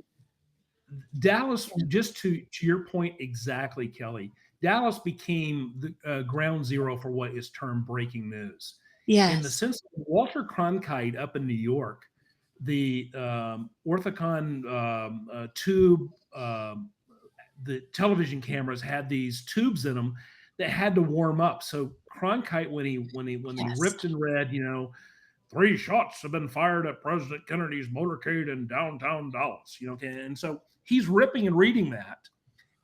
Speaker 8: Dallas, just to your point exactly, Kelly, Dallas became the ground zero for what is termed breaking news.
Speaker 7: Yes.
Speaker 8: In the sense of Walter Cronkite up in New York, the Orthicon tube, the television cameras had these tubes in them that had to warm up. So Cronkite, when he ripped and read, 3 shots have been fired at President Kennedy's motorcade in downtown Dallas, and so he's ripping and reading that.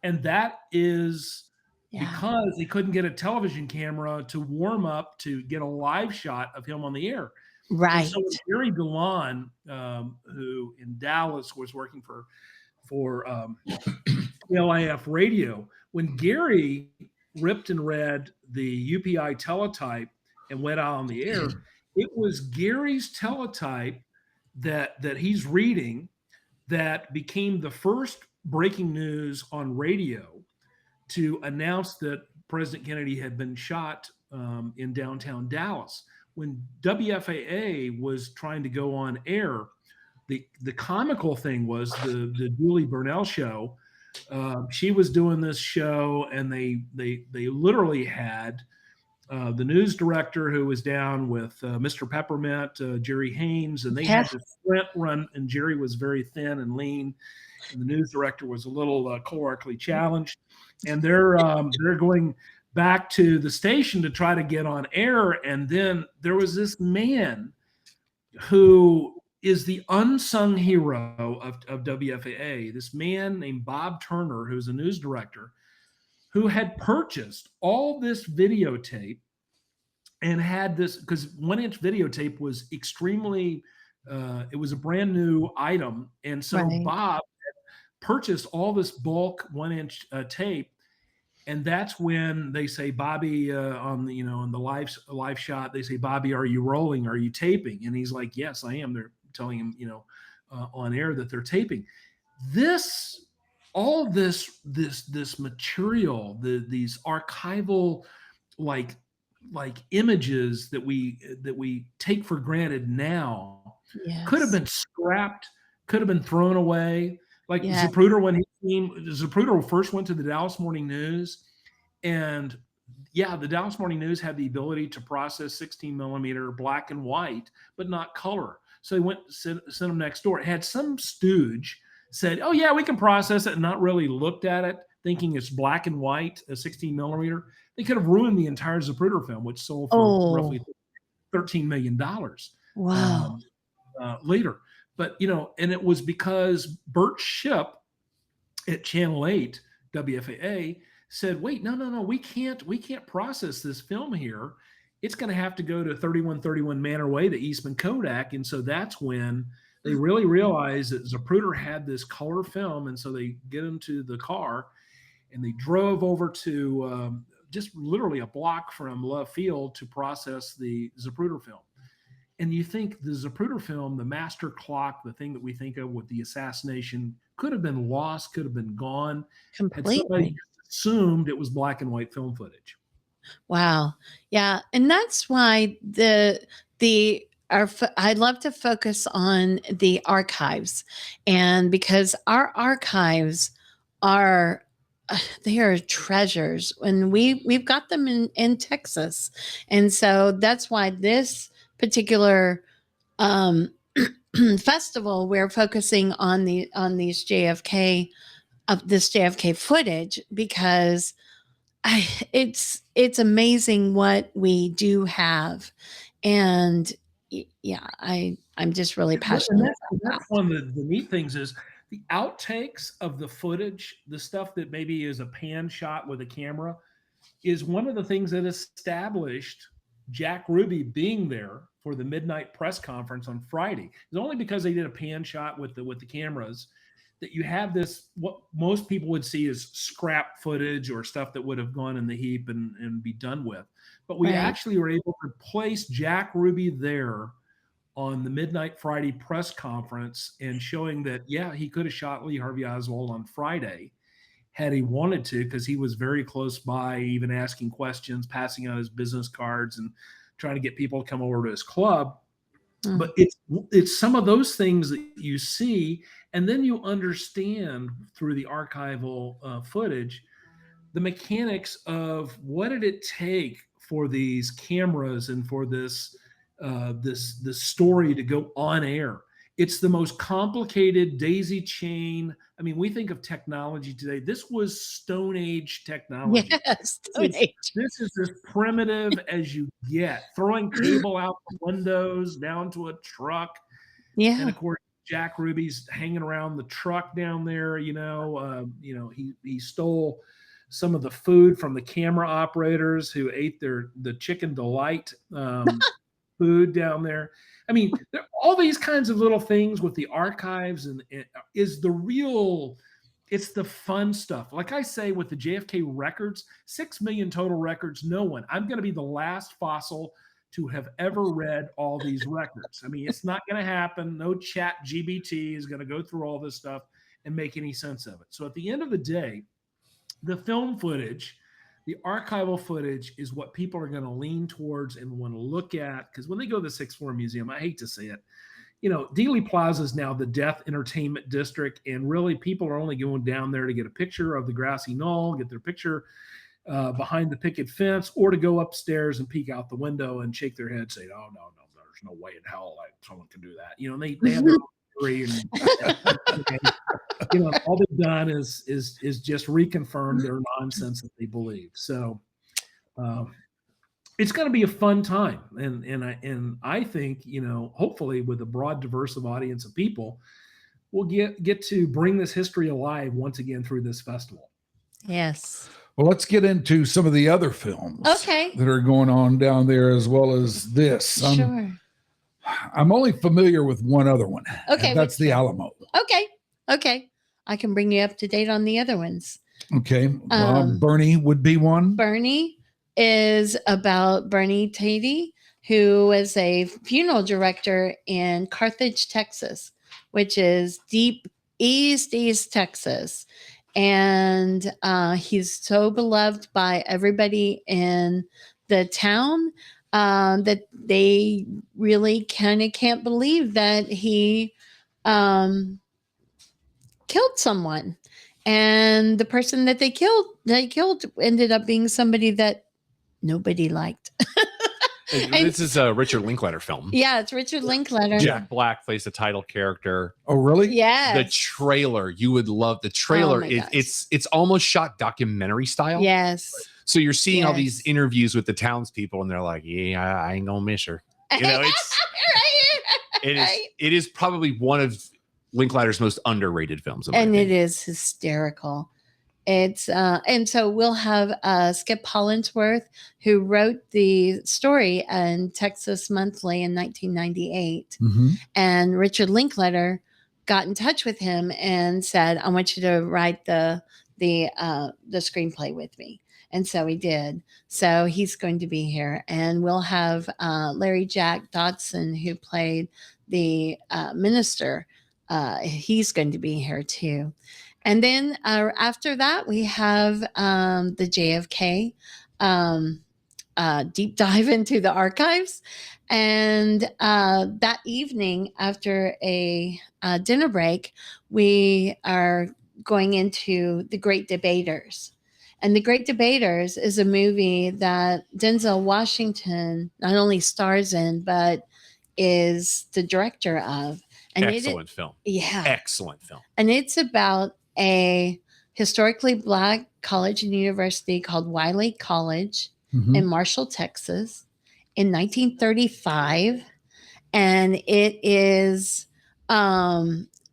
Speaker 8: And that is because they couldn't get a television camera to warm up to get a live shot of him on the air.
Speaker 7: Right.
Speaker 8: And so Gary DeLon, who in Dallas was working for LIF radio, when Gary ripped and read the UPI teletype and went out on the air, it was Gary's teletype that he's reading that became the first breaking news on radio to announce that President Kennedy had been shot in downtown Dallas. When WFAA was trying to go on air, the comical thing was the Julie Burnell show. She was doing this show, and they literally had the news director who was down with Mr. Peppermint, Jerry Haynes, and they had to sprint run, and Jerry was very thin and lean, and the news director was a little calorically challenged, and they're going back to the station to try to get on air. And then there was this man who is the unsung hero of WFAA, this man named Bob Turner, who's a news director, who had purchased all this videotape and had this, because 1-inch videotape was extremely, it was a brand new item. And so Bob purchased all this bulk 1-inch tape. And that's when they say, Bobby, on the live shot, they say, Bobby, are you rolling? Are you taping? And he's like, yes, I am. They're telling him, on air that they're taping. All this material, these archival like images that we take for granted now could have been scrapped, could have been thrown away. Like Zapruder, when Zapruder first went to the Dallas Morning News, and the Dallas Morning News had the ability to process 16 millimeter black and white, but not color. So they went sent them next door. It had some stooge said, "Oh yeah, we can process it," and not really looked at it, thinking it's black and white, a 16 millimeter. They could have ruined the entire Zapruder film, which sold for roughly $13 million.
Speaker 7: Wow.
Speaker 8: Later. But, and it was because Bert Shipp at Channel 8, WFAA, said, wait, no, we can't process this film here. It's going to have to go to 3131 Manor Way, the Eastman Kodak. And so that's when they really realized that Zapruder had this color film. And so they get into the car and they drove over to just literally a block from Love Field to process the Zapruder film. And you think the Zapruder film, the master clock, the thing that we think of with the assassination, could have been lost, could have been gone.
Speaker 7: Completely.
Speaker 8: Had somebody assumed it was black and white film footage.
Speaker 7: Wow. Yeah. And that's why I love to focus on the archives, and because our archives they are treasures, and we've got them in Texas. And so that's why this particular festival, we're focusing on these JFK footage, because it's amazing what we do have. And I'm just really passionate about that.
Speaker 8: That's one of the neat things is the outtakes of the footage, the stuff that maybe is a pan shot with a camera, is one of the things that established Jack Ruby being there for the midnight press conference on Friday. It's only because they did a pan shot with the cameras that you have this, what most people would see as scrap footage or stuff that would have gone in the heap and be done with. But we actually were able to place Jack Ruby there on the midnight Friday press conference, and showing that, he could have shot Lee Harvey Oswald on Friday had he wanted to, because he was very close by, even asking questions, passing out his business cards, and trying to get people to come over to his club. But it's some of those things that you see, and then you understand through the archival footage the mechanics of what did it take for these cameras and for this story to go on air. It's the most complicated daisy chain. I mean, we think of technology today. This was Stone Age technology.
Speaker 7: Yes, Stone Age.
Speaker 8: This is as primitive as you get. Throwing cable out the windows down to a truck.
Speaker 7: Yeah.
Speaker 8: And of course, Jack Ruby's hanging around the truck down there. He stole some of the food from the camera operators who ate the Chicken Delight food down there. I mean, all these kinds of little things with the archives and is it's the fun stuff. Like I say, with the JFK records, 6 million total records, I'm going to be the last fossil to have ever read all these records. I mean, it's not going to happen. No chat GBT is going to go through all this stuff and make any sense of it. So at the end of the day, the film footage, the archival footage, is what people are going to lean towards and want to look at. Because when they go to the Sixth Floor Museum, I hate to say it, Dealey Plaza is now the Death Entertainment District, and really people are only going down there to get a picture of the grassy knoll, get their picture behind the picket fence, or to go upstairs and peek out the window and shake their head, say, "Oh no, there's no way in hell someone can do that." They have their own theory, and all they've done is just reconfirm their nonsense that they believe. So it's going to be a fun time, and I think hopefully with a broad, diverse audience of people, we'll get to bring this history alive once again through this festival.
Speaker 7: Yes.
Speaker 2: Well, let's get into some of the other films that are going on down there, as well as this.
Speaker 7: Sure.
Speaker 2: I'm only familiar with one other one.
Speaker 7: Okay.
Speaker 2: That's the Alamo.
Speaker 7: Okay. I can bring you up to date on the other ones.
Speaker 2: Okay. Bernie would be one.
Speaker 7: Bernie is about Bernie Tatey, who was a funeral director in Carthage, Texas, which is deep East Texas. And he's so beloved by everybody in the town that they really kind of can't believe that he killed someone. And the person that they killed ended up being somebody that nobody liked.
Speaker 5: This is a Richard Linklater film.
Speaker 7: Yeah, it's Richard Linklater.
Speaker 5: Jack Black plays the title character.
Speaker 2: Oh, really?
Speaker 7: Yes.
Speaker 5: The trailer, you would love the trailer.
Speaker 7: Oh my gosh.
Speaker 5: It's almost shot documentary style.
Speaker 7: Yes.
Speaker 5: So you're seeing all
Speaker 7: Yes.
Speaker 5: these interviews with the townspeople, and they're like, "Yeah, I ain't gonna miss her." You know, it is probably one of Linklater's most underrated films.
Speaker 7: And it is hysterical. It's and so we'll have Skip Hollandsworth, who wrote the story in Texas Monthly in 1998,
Speaker 2: Mm-hmm.
Speaker 7: and Richard Linklater got in touch with him and said, "I want you to write the screenplay with me." And so he did. So he's going to be here, and we'll have Larry Jack Dodson, who played the minister. He's going to be here too. And then after that, we have the JFK deep dive into the archives. And that evening, after a dinner break, we are going into The Great Debaters. And The Great Debaters is a movie that Denzel Washington not only stars in, but is the director of. And
Speaker 5: excellent film.
Speaker 7: Yeah.
Speaker 5: Excellent film.
Speaker 7: And it's about a historically Black college and university called Wiley College in Marshall, Texas in 1935. And it is how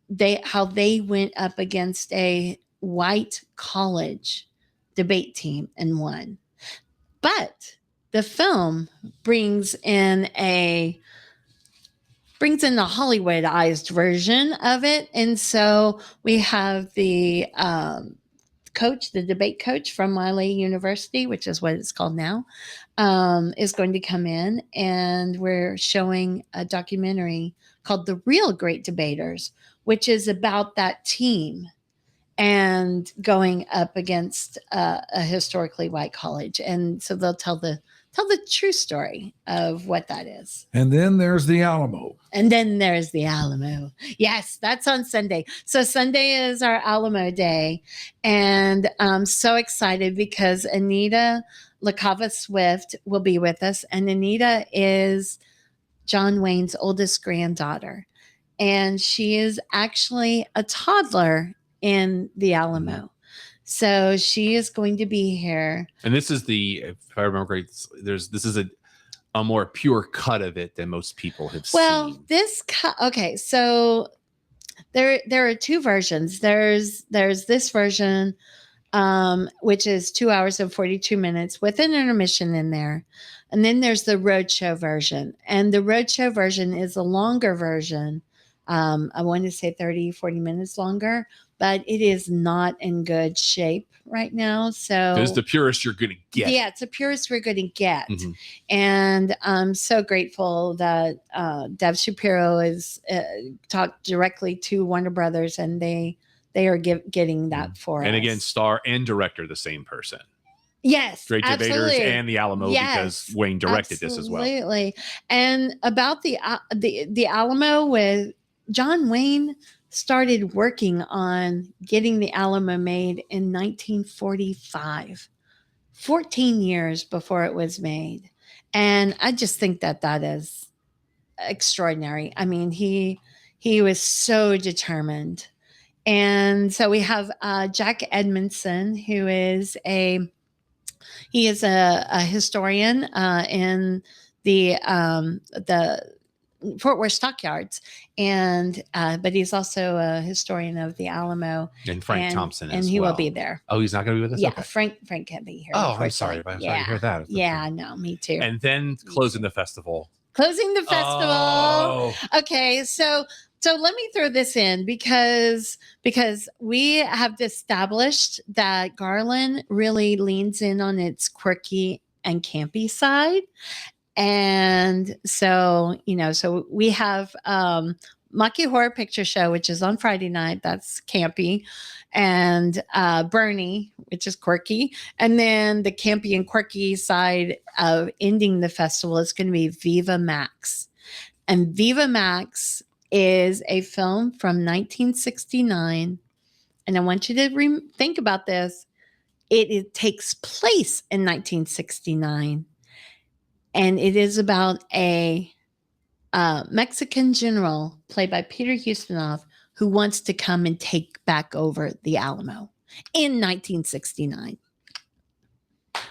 Speaker 7: they went up against a white college debate team and won. But the film brings in a Hollywoodized version of it. And so we have the coach, the debate coach from Wiley University, which is what it's called now, is going to come in, and we're showing a documentary called The Real Great Debaters, which is about that team and going up against a historically white college. And so they'll tell the true story of what that is.
Speaker 2: And then there's the Alamo.
Speaker 7: Yes, that's on Sunday. So Sunday is our Alamo Day. And I'm so excited because Anita LaCava Swift will be with us. And Anita is John Wayne's oldest granddaughter. And she is actually a toddler in the Alamo. So she is going to be here.
Speaker 5: And this is if I remember right, this is a more pure cut of it than most people have seen.
Speaker 7: Well, okay, so there are two versions. There's this version, which is 2 hours and 42 minutes with an intermission in there. And then there's the roadshow version. And the roadshow version is a longer version. I want to say 30, 40 minutes longer, but it is not in good shape right now. So
Speaker 5: it's the purest you're going to get.
Speaker 7: Yeah, it's the purest we're going to get.
Speaker 5: Mm-hmm.
Speaker 7: And I'm so grateful that Dev Shapiro is talked directly to Warner Brothers, and they are getting that for us.
Speaker 5: And again, star and director, the same person.
Speaker 7: Yes,
Speaker 5: Great Debaters and the Alamo, because Wayne directed this as well.
Speaker 7: Absolutely. And about the Alamo, with John Wayne started working on getting the Alamo made in 1945, 14 years before it was made. And I just think that is extraordinary. I mean, he was so determined. And so we have Jack Edmondson, who is a historian in the Fort Worth Stockyards, and but he's also a historian of the Alamo.
Speaker 5: And Frank Thompson,
Speaker 7: and he will be there.
Speaker 5: Oh, he's not going to be with us.
Speaker 7: Yeah,
Speaker 5: okay.
Speaker 7: Frank can't be here.
Speaker 5: Oh, I'm sorry. I'm sorry to hear that.
Speaker 7: Yeah, no, me too.
Speaker 5: And then closing the festival.
Speaker 7: Oh. Okay, so let me throw this in because we have established that Garland really leans in on its quirky and campy side. And so, so we have Maki Horror Picture Show, which is on Friday night. That's campy. And Bernie, which is quirky. And then the campy and quirky side of ending the festival is going to be Viva Max. And Viva Max is a film from 1969. And I want you to think about this. It takes place in 1969. And it is about a Mexican general played by Peter Ustinov who wants to come and take back over the Alamo in 1969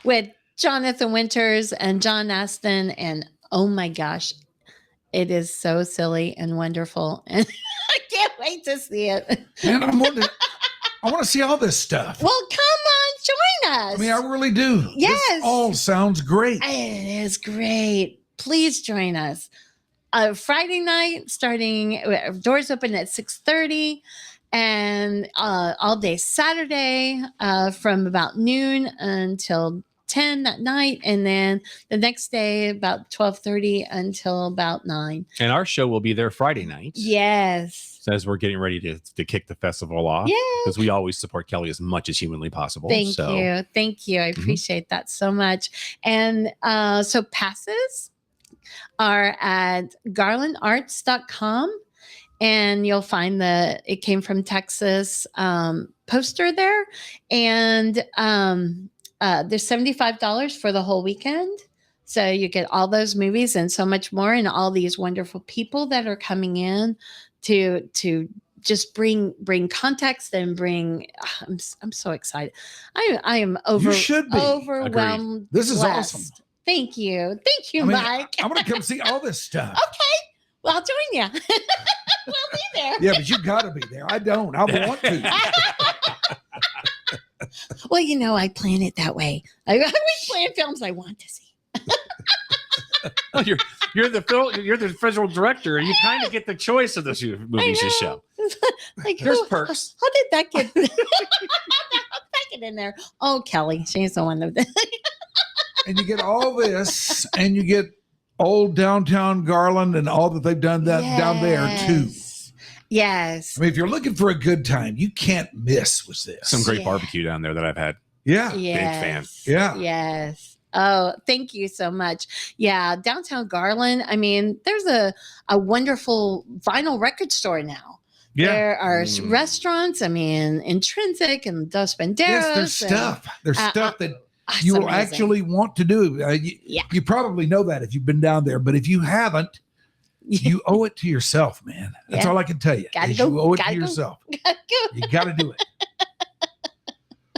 Speaker 7: with Jonathan Winters and John Aston. And oh my gosh, it is so silly and wonderful. And I can't wait to see it.
Speaker 2: Man, I want to see all this stuff.
Speaker 7: Well, come on, join us.
Speaker 2: I mean, I really do.
Speaker 7: Yes.
Speaker 2: This all sounds great.
Speaker 7: It is great. Please join us. Friday night, starting doors open at 6:30, and all day Saturday from about noon until 10 at night, and then the next day about 12:30 until about 9.
Speaker 5: And our show will be there Friday night.
Speaker 7: Yes.
Speaker 5: So as we're getting ready to kick the festival off, because we always support Kelly as much as humanly possible.
Speaker 7: Thank you. I appreciate that so much. And so passes are at garlandarts.com, and you'll find it came from Texas poster there. And there's $75 for the whole weekend. So you get all those movies and so much more, and all these wonderful people that are coming in to just bring context and bring. I'm so excited. I am overwhelmed.
Speaker 2: Agreed. This is
Speaker 7: blessed.
Speaker 2: awesome.
Speaker 7: Thank you, Mike.
Speaker 2: I want to come see all this stuff.
Speaker 7: Okay, well, I'll join you. We'll be there.
Speaker 2: Yeah, but you got to be there. I don't. I want to.
Speaker 7: Well, I plan it that way. I always plan films I want to see.
Speaker 5: Well, you're the federal director, and you kind of get the choice of the movies you show.
Speaker 7: Like,
Speaker 5: there's perks.
Speaker 7: How did that get? How'd that get in there? Oh, Kelly, she's the one that.
Speaker 2: And you get all this, and you get old downtown Garland and all that they've done down there too.
Speaker 7: Yes.
Speaker 2: I mean, if you're looking for a good time, you can't miss with this.
Speaker 5: Some great barbecue down there that I've had.
Speaker 2: Yeah.
Speaker 5: Big fan.
Speaker 2: Yeah.
Speaker 7: Yes. Oh, thank you so much. Yeah. Downtown Garland. I mean, there's a wonderful vinyl record store now.
Speaker 2: Yeah.
Speaker 7: There are restaurants. I mean, Intrinsic and Dos Banderas.
Speaker 2: Yes, there's stuff. There's stuff that you will
Speaker 7: amazing.
Speaker 2: actually want to do. You probably know that if you've been down there, but if you haven't, you owe it to yourself, man. That's all I can tell you. You owe it to yourself. You got to do it.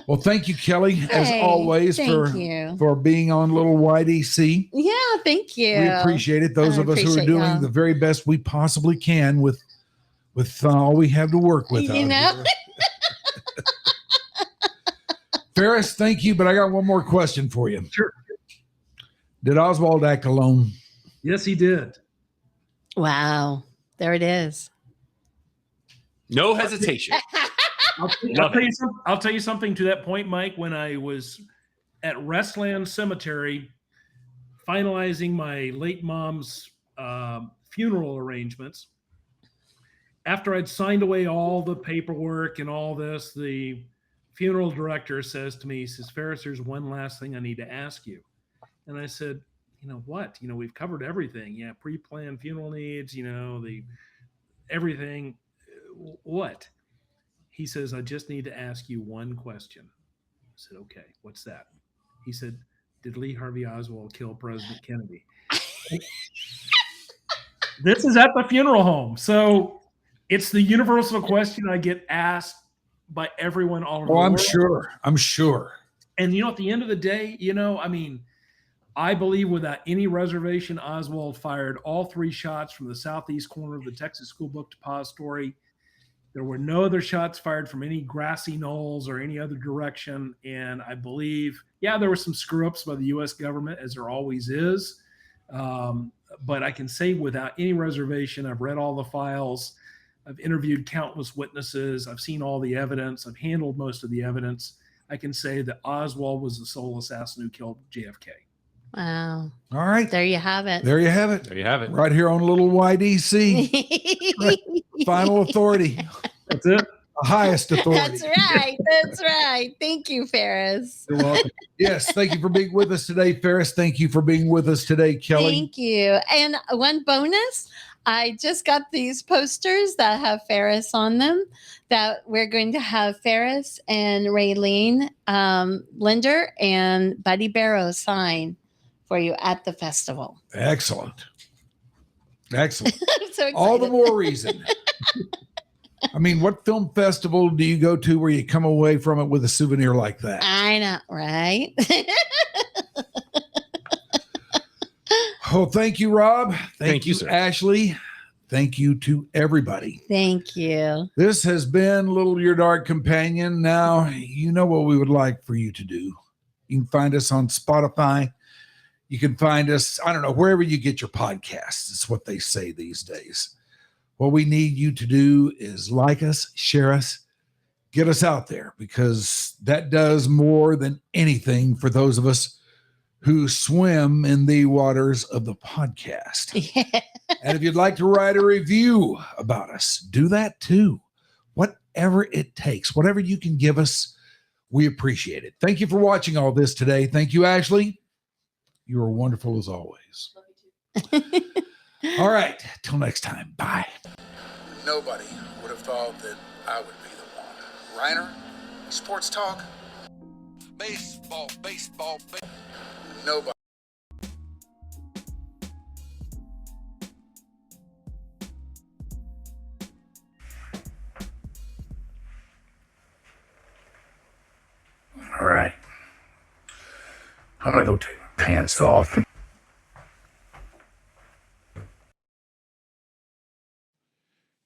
Speaker 2: Well, thank you, Kelly, as always, for being on Little YDC.
Speaker 7: Yeah, thank you.
Speaker 2: We appreciate it. Those of us who are doing the very best we possibly can with all we have to work with. Farris, thank you, but I got one more question for you.
Speaker 8: Sure.
Speaker 2: Did Oswald act alone?
Speaker 8: Yes, he did.
Speaker 7: Wow. There it is.
Speaker 5: No hesitation.
Speaker 8: I'll tell you something to that point, Mike. When I was at Restland Cemetery finalizing my late mom's funeral arrangements, after I'd signed away all the paperwork and all this, the funeral director says to me, he says, "Farris, there's one last thing I need to ask you." And I said, what? We've covered everything. Yeah, pre-planned funeral needs, the everything. What? He says, "I just need to ask you one question." I said, "Okay, what's that?" He said, "Did Lee Harvey Oswald kill President Kennedy?" This is at the funeral home. So it's the universal question I get asked by everyone all over the world.
Speaker 2: I'm sure.
Speaker 8: And, at the end of the day, I believe without any reservation, Oswald fired all 3 shots from the southeast corner of the Texas School Book Depository. There were no other shots fired from any grassy knolls or any other direction. And I believe, there were some screw-ups by the U.S. government, as there always is. But I can say without any reservation, I've read all the files. I've interviewed countless witnesses. I've seen all the evidence. I've handled most of the evidence. I can say that Oswald was the sole assassin who killed JFK.
Speaker 7: Wow.
Speaker 2: All right.
Speaker 7: There you have it.
Speaker 2: There you have it.
Speaker 5: There you have it.
Speaker 2: Right here on Little YDC. Final authority.
Speaker 8: That's it.
Speaker 2: The highest authority.
Speaker 7: That's right. That's right. Thank you, Farris.
Speaker 8: You're welcome.
Speaker 2: Yes. Thank you for being with us today, Farris. Thank you for being with us today, Kelly.
Speaker 7: Thank you. And one bonus, I just got these posters that have Farris on them that we're going to have Farris and Raylene Linder and Buddy Barrow sign for you at the festival.
Speaker 2: Excellent. Excellent.
Speaker 7: I'm so excited.
Speaker 2: All the more reason. I mean, what film festival do you go to where you come away from it with a souvenir like that?
Speaker 7: I know, right?
Speaker 2: Oh, thank you, Rob.
Speaker 5: Thank you, sir.
Speaker 2: Ashley. Thank you to everybody.
Speaker 7: Thank you.
Speaker 2: This has been Little Your Dark Companion. Now, you know what we would like for you to do. You can find us on Spotify. You can find us, I don't know, wherever you get your podcasts. It's what they say these days. What we need you to do is like us, share us, get us out there, because that does more than anything for those of us who swim in the waters of the podcast.
Speaker 7: Yeah.
Speaker 2: And if you'd like to write a review about us, do that too. Whatever it takes, whatever you can give us, we appreciate it. Thank you for watching all this today. Thank you, Ashley. You are wonderful as always. All right. Till next time. Bye.
Speaker 1: Nobody would have thought that I would be the one. Rhyner, sports talk. Baseball, baseball, baseball. Nobody.
Speaker 6: All right. I'm gonna go take my pants off.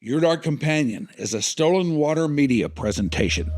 Speaker 2: Your Dark Companion is a Stolen Water Media presentation.